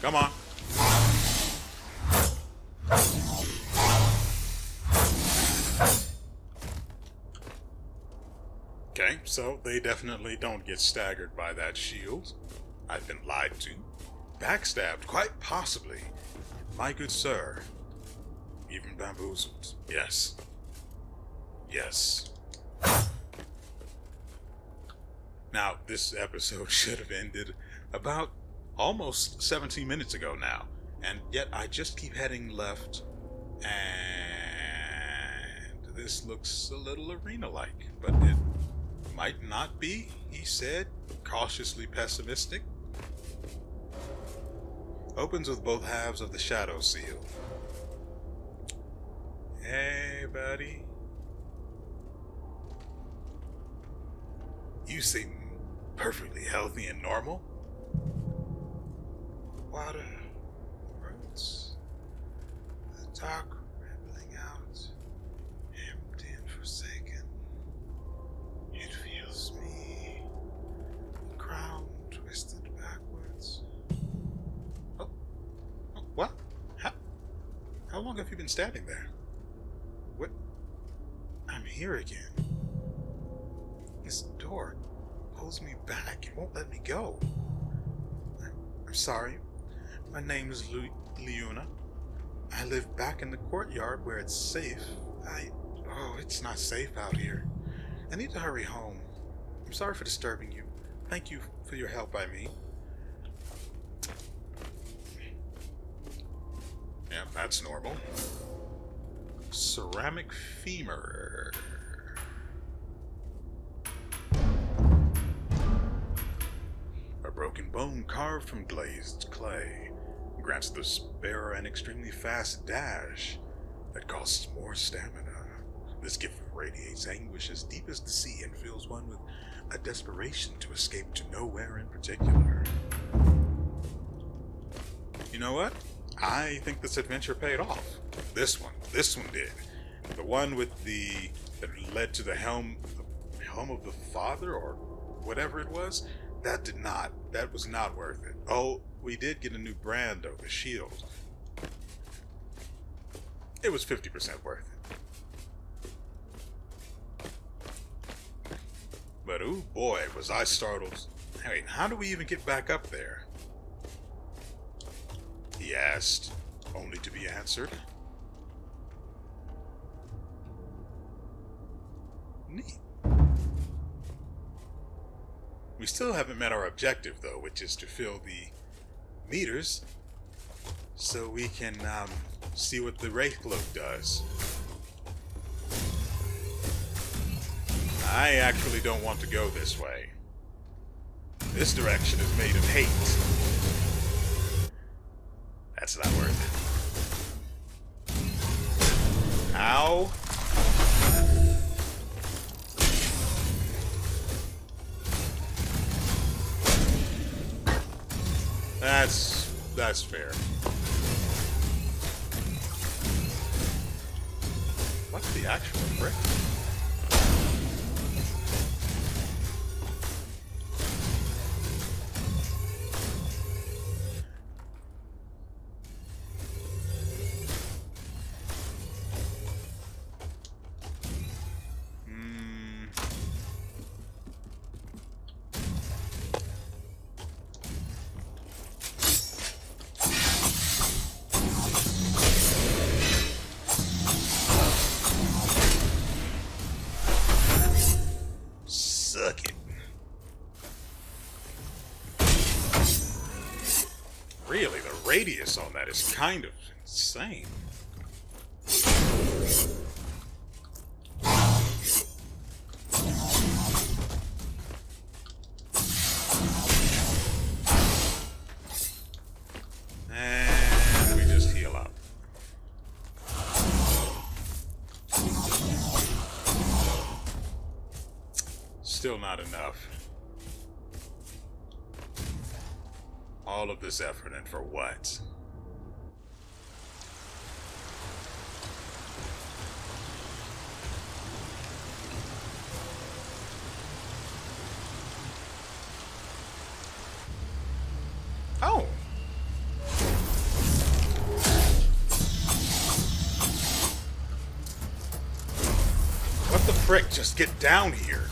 Come on. Okay, so they definitely don't get staggered by that shield. I've been lied to. Backstabbed, quite possibly. My good sir. Even bamboozled. Yes. Yes. Now, this episode should have ended about almost 17 minutes ago now, and yet I just keep heading left, and this looks a little arena-like, but it might not be, he said, cautiously pessimistic. Opens with both halves of the shadow seal. Hey, buddy. You seem perfectly healthy and normal. Water, roots, the dark rambling out, empty and forsaken. It feels me, the crown twisted backwards. Oh, what? How long have you been standing there? What? I'm here again. This door pulls me back. It won't let me go. I'm sorry. My name is Leona. I live back in the courtyard where it's safe. Oh, it's not safe out here. I need to hurry home. I'm sorry for disturbing you. Thank you for your help, I mean. Yeah, that's normal. Ceramic femur. A broken bone carved from glazed clay grants the bearer an extremely fast dash that costs more stamina. This gift radiates anguish as deep as the sea and fills one with a desperation to escape to nowhere in particular. You know what? I think this adventure paid off. This one did. The one with that led to the home of the Father, or whatever it was, that was not worth it. Oh, we did get a new brand though, the shield. It was 50% worth it. But ooh boy, was I startled. Wait, how do we even get back up there? He asked, only to be answered. Neat. We still haven't met our objective, though, which is to fill the meters so we can see what the Wraith Cloak does. I actually don't want to go this way. This direction is made of hate. That's not worth it. Ow. That's fair. What the actual frick? Really, the radius on that is kind of insane. And we just heal up. Still not enough. All of this effort, and for what? Oh! What the frick? Just get down here.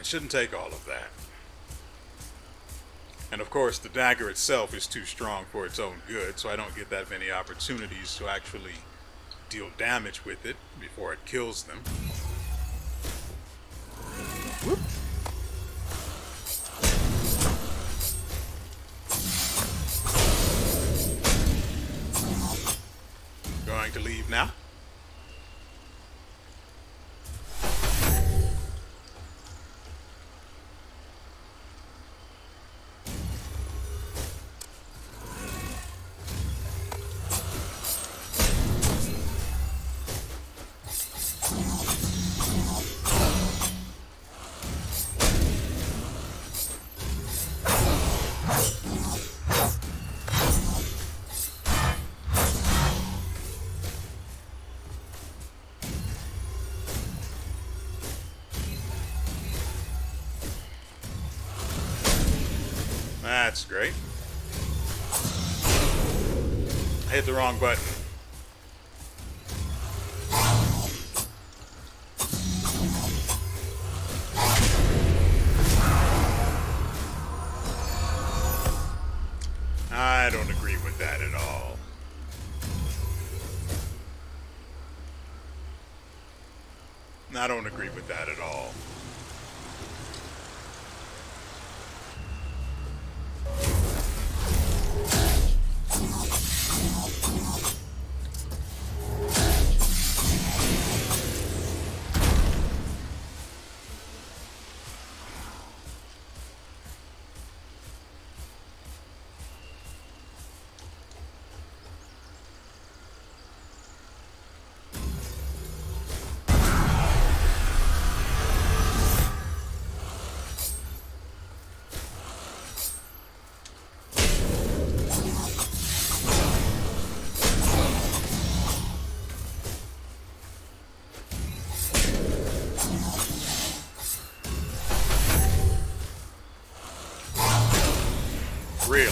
Shouldn't take all of that. And of course, the dagger itself is too strong for its own good, so I don't get that many opportunities to actually deal damage with it before it kills them. Whoop. Going to leave now? That's great. I hit the wrong button. I don't agree with that at all. I don't agree with that at all. Really?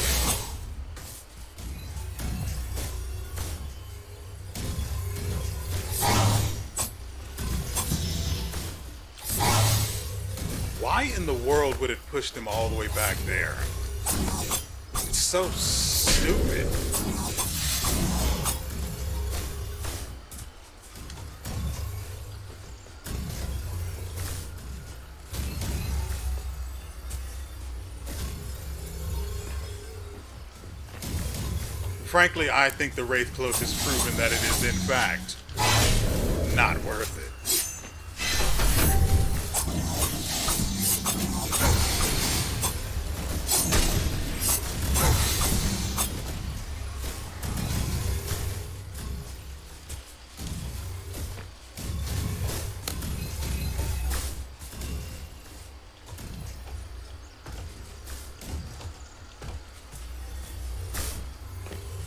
Why in the world would it push them all the way back there? It's so stupid. Frankly, I think the Wraith Cloak has proven that it is, in fact, not worth it.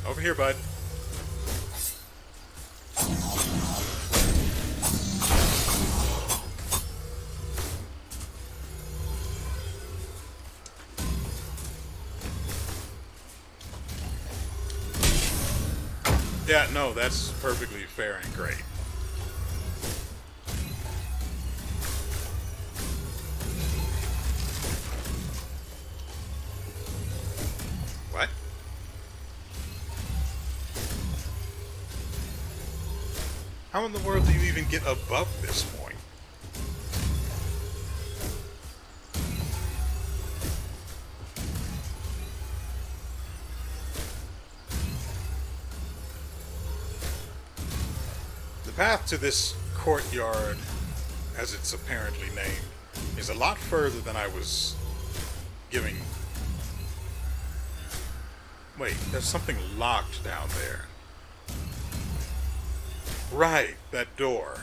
Over here, bud. Yeah, no, that's perfectly fair and great. What? How in the world do you even get above this point? The path to this courtyard, as it's apparently named, is a lot further than I was giving. Wait, there's something locked down there. Right, that door.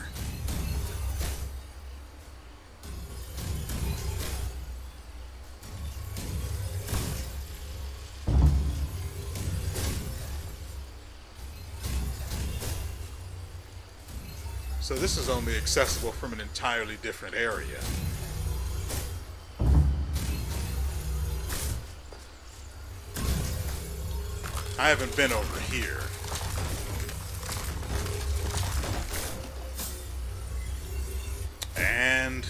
So this is only accessible from an entirely different area. I haven't been over here. And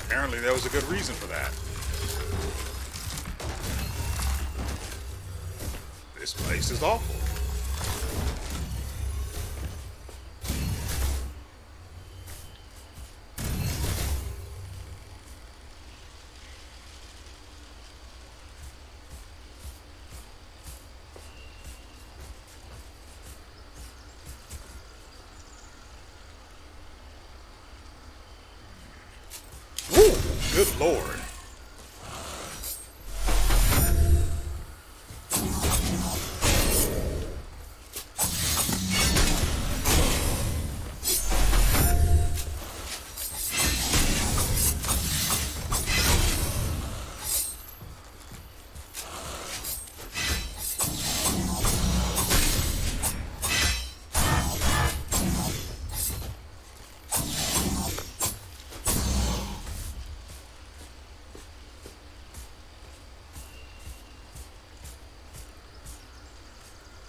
apparently there was a good reason for that. This place is awful. Woo! Good lord.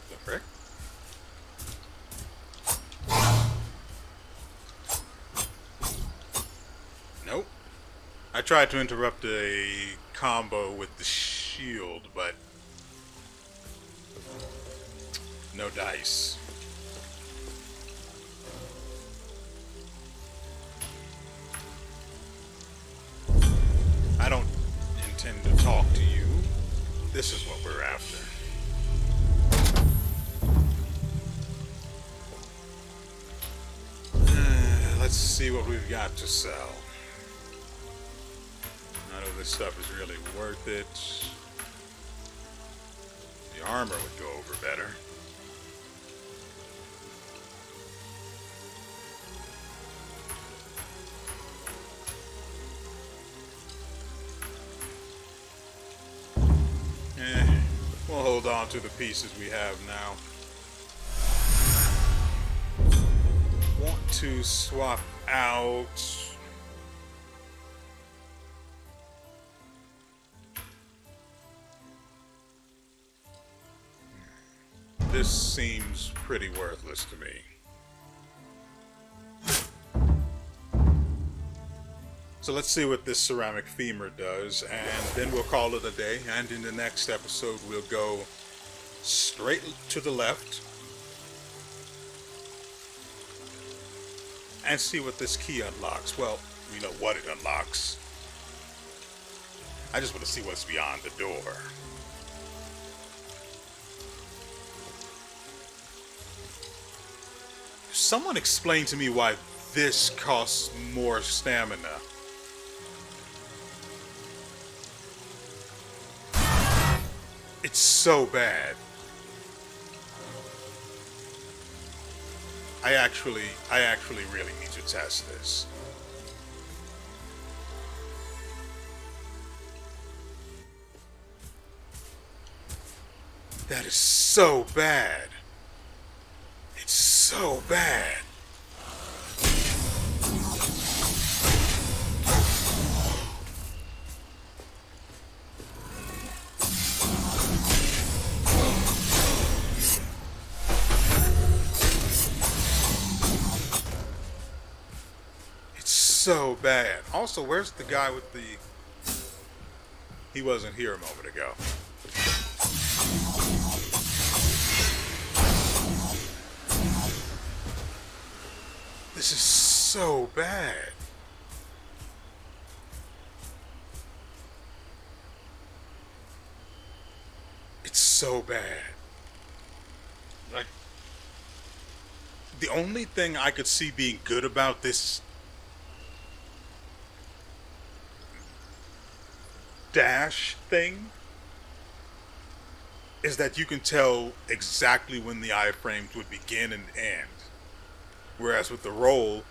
The frick? Nope. I tried to interrupt a combo with the shield, but no dice. I don't intend to talk to you. This is what we're after. Let's see what we've got to sell. None of this stuff is really worth it. The armor would go over better. We'll hold on to the pieces we have now. Want to swap out this seems pretty worthless to me. So let's see what this ceramic femur does, and then we'll call it a day. And in the next episode, we'll go straight to the left and see what this key unlocks. Well, we know what it unlocks. I just want to see what's beyond the door. Someone explain to me why this costs more stamina. It's so bad. I actually really need to test this. That is so bad. It's so bad. So bad. Also, where's the guy with the... He wasn't here a moment ago. This is so bad. It's so bad. Like, the only thing I could see being good about this dash thing is that you can tell exactly when the iframes would begin and end. Whereas with the roll,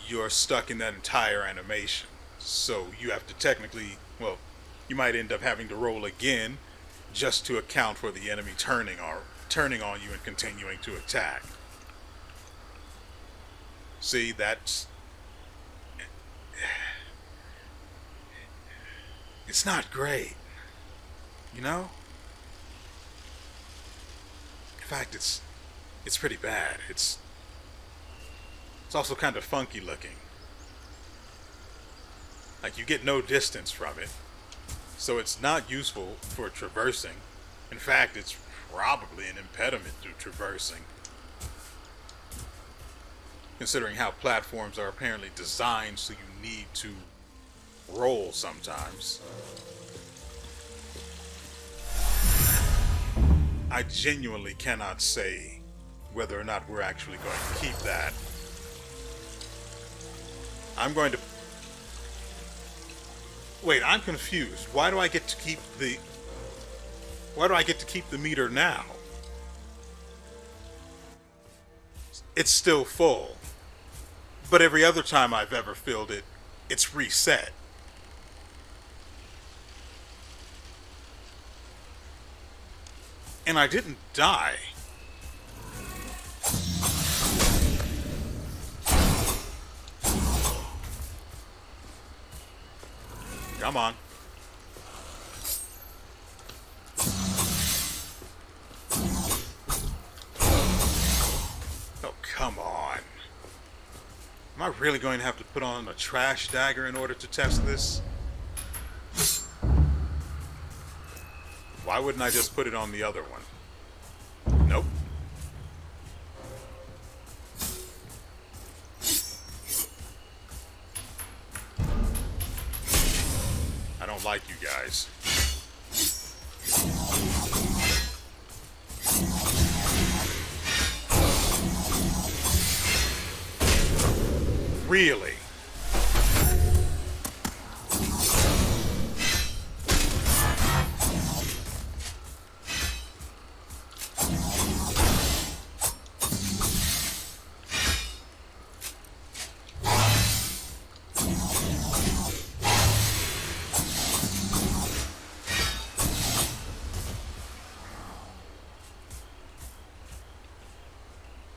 you're stuck in that entire animation. So you have to technically, well, you might end up having to roll again just to account for the enemy turning on you and continuing to attack. See, that's... It's not great, you know? In fact, it's pretty bad. It's also kind of funky looking. Like, you get no distance from it, so it's not useful for traversing. In fact, it's probably an impediment to traversing, considering how platforms are apparently designed so you need to roll sometimes. I genuinely cannot say whether or not we're actually going to keep that. I'm going to... Wait, I'm confused. Why do I get to keep the... Why do I get to keep the meter now? It's still full. But every other time I've ever filled it, it's reset. And I didn't die. Come on. Oh, come on. Am I really going to have to put on a trash dagger in order to test this? Why wouldn't I just put it on the other one? Nope. I don't like you guys. Really?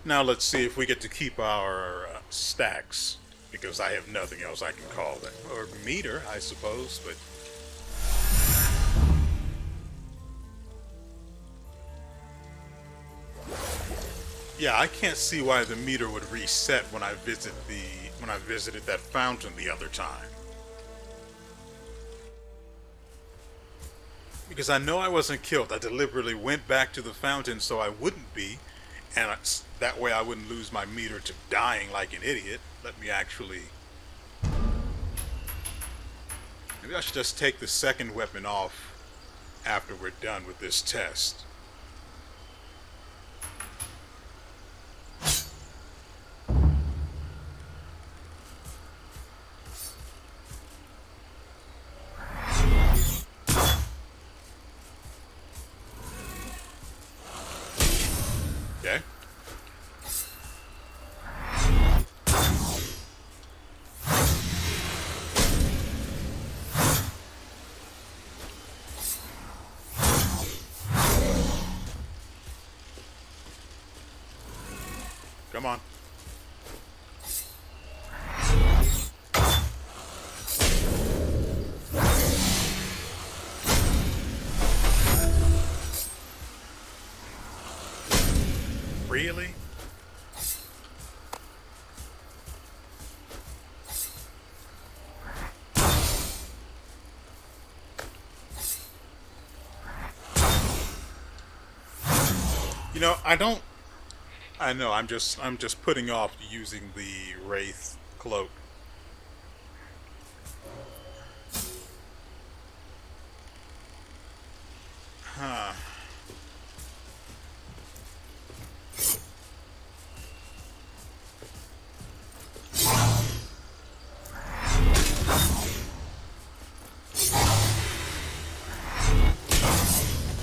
Now let's see if we get to keep our stacks, because I have nothing else I can call them. Or meter, I suppose, but... Yeah, I can't see why the meter would reset when I visited that fountain the other time. Because I know I wasn't killed. I deliberately went back to the fountain so I wouldn't be, and that way I wouldn't lose my meter to dying like an idiot. Let me actually... Maybe I should just take the second weapon off after we're done with this test. Okay. Come on. Really? You know, I know, I'm just putting off using the Wraith cloak. Huh.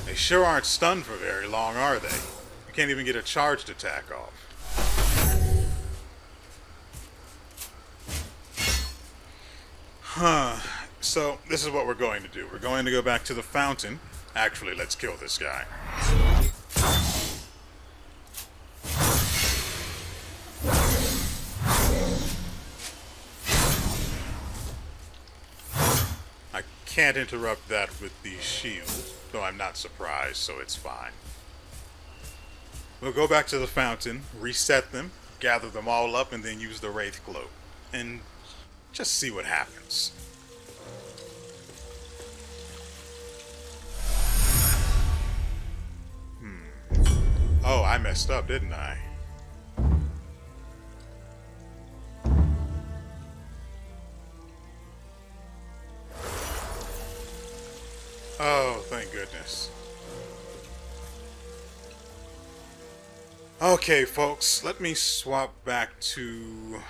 They sure aren't stunned for very long, are they? You can't even get a charged attack off. Huh. So, this is what we're going to do. We're going to go back to the fountain. Actually, let's kill this guy. I can't interrupt that with the shield, though I'm not surprised, so it's fine. We'll go back to the fountain, reset them, gather them all up, and then use the Wraith Cloak. And just see what happens. Oh, I messed up, didn't I? Oh, thank goodness. Okay, folks, let me swap back to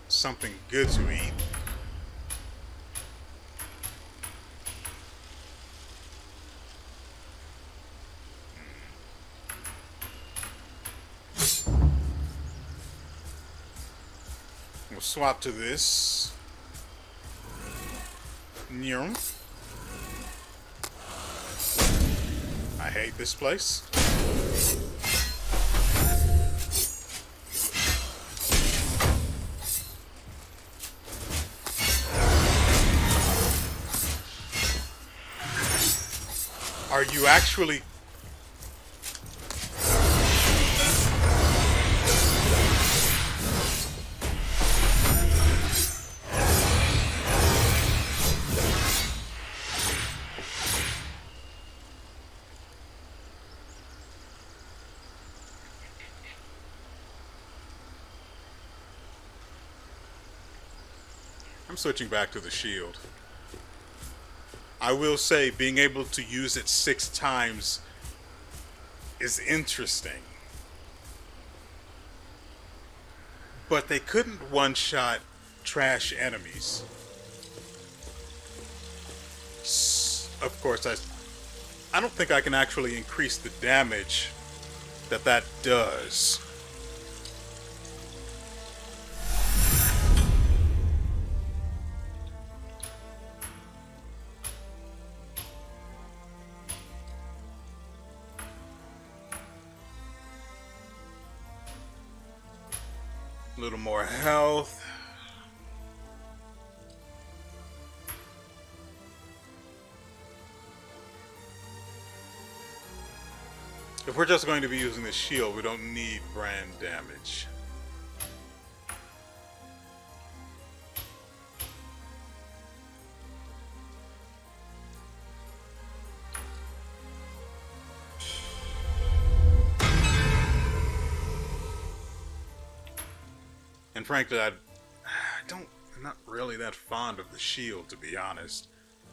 something good to eat. We'll swap to this. Nyum. I hate this place. Are you actually... I'm switching back to the shield. I will say, being able to use it 6 times is interesting. But they couldn't one-shot trash enemies. Of course, I don't think I can actually increase the damage that does. A little more health. If we're just going to be using the shield, we don't need brand damage. And frankly, I'm not really that fond of the shield, to be honest.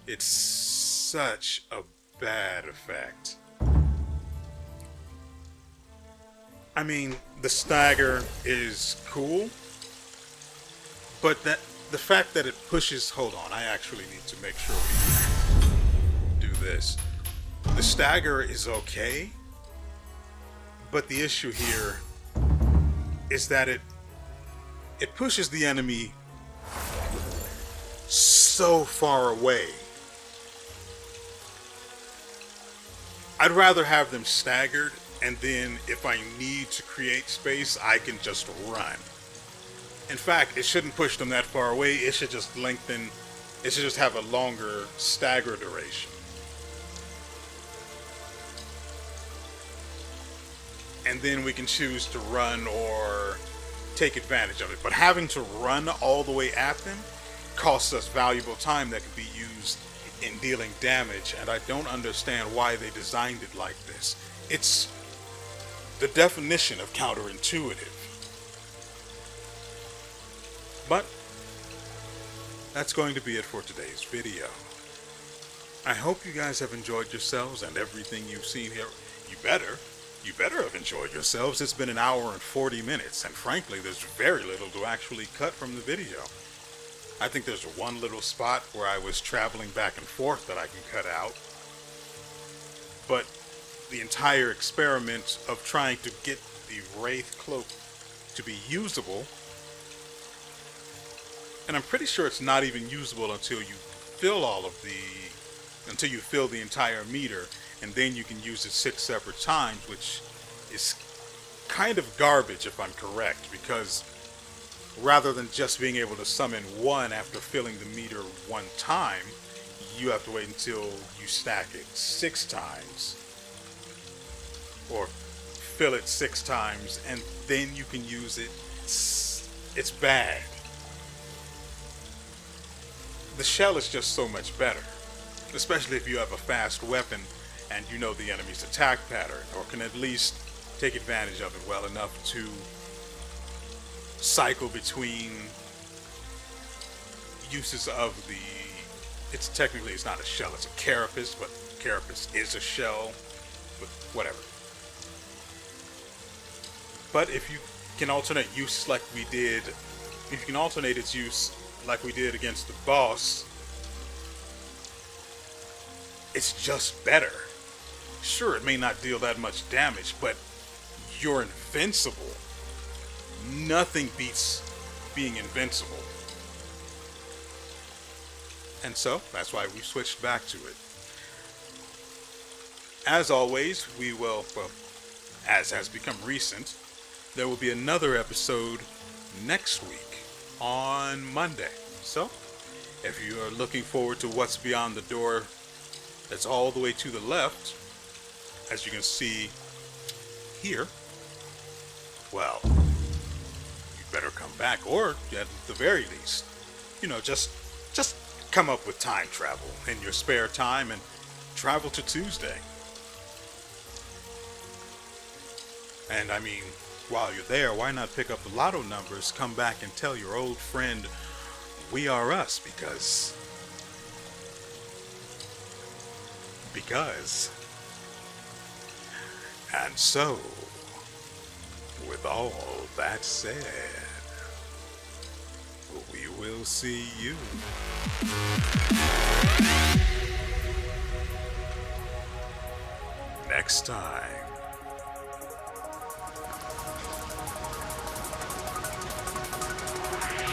It's such a bad effect. I mean, the stagger is cool, but the fact that it pushes... Hold on, I actually need to make sure we do this. The stagger is okay, but the issue here is that it pushes the enemy so far away. I'd rather have them staggered, and then if I need to create space, I can just run. In fact, it shouldn't push them that far away. It should just lengthen. It should just have a longer stagger duration. And then we can choose to run or take advantage of it. But having to run all the way at them costs us valuable time that could be used in dealing damage, and I don't understand why they designed it like this. It's the definition of counterintuitive. But that's going to be it for today's video. I hope you guys have enjoyed yourselves and everything you've seen here. You better have enjoyed yourselves. It's been an hour and 40 minutes, and frankly, there's very little to actually cut from the video. I think there's one little spot where I was traveling back and forth that I can cut out. But the entire experiment of trying to get the Wraith Cloak to be usable, and I'm pretty sure it's not even usable until you fill until you fill the entire meter, and then you can use it 6 separate times, which is kind of garbage if I'm correct, because rather than just being able to summon one after filling the meter 1 time, you have to wait until you stack it 6 times, or fill it 6 times, and then you can use it. It's bad. The shell is just so much better, especially if you have a fast weapon and you know the enemy's attack pattern, or can at least take advantage of it well enough to cycle between uses of it's not a shell, it's a carapace, but carapace is a shell, but whatever. But if you can alternate use like we did, if you can alternate its use like we did against the boss, it's just better. Sure, it may not deal that much damage, but you're invincible. Nothing beats being invincible. And so, that's why we switched back to it. As always, we will, well, as has become recent, there will be another episode next week on Monday. So, if you are looking forward to what's beyond the door that's all the way to the left, as you can see here, well, you better come back, or at the very least, just come up with time travel in your spare time and travel to Tuesday. And I mean, while you're there, why not pick up the lotto numbers, come back and tell your old friend WeArEuS, because and so, with all that said, we will see you next time.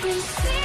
You see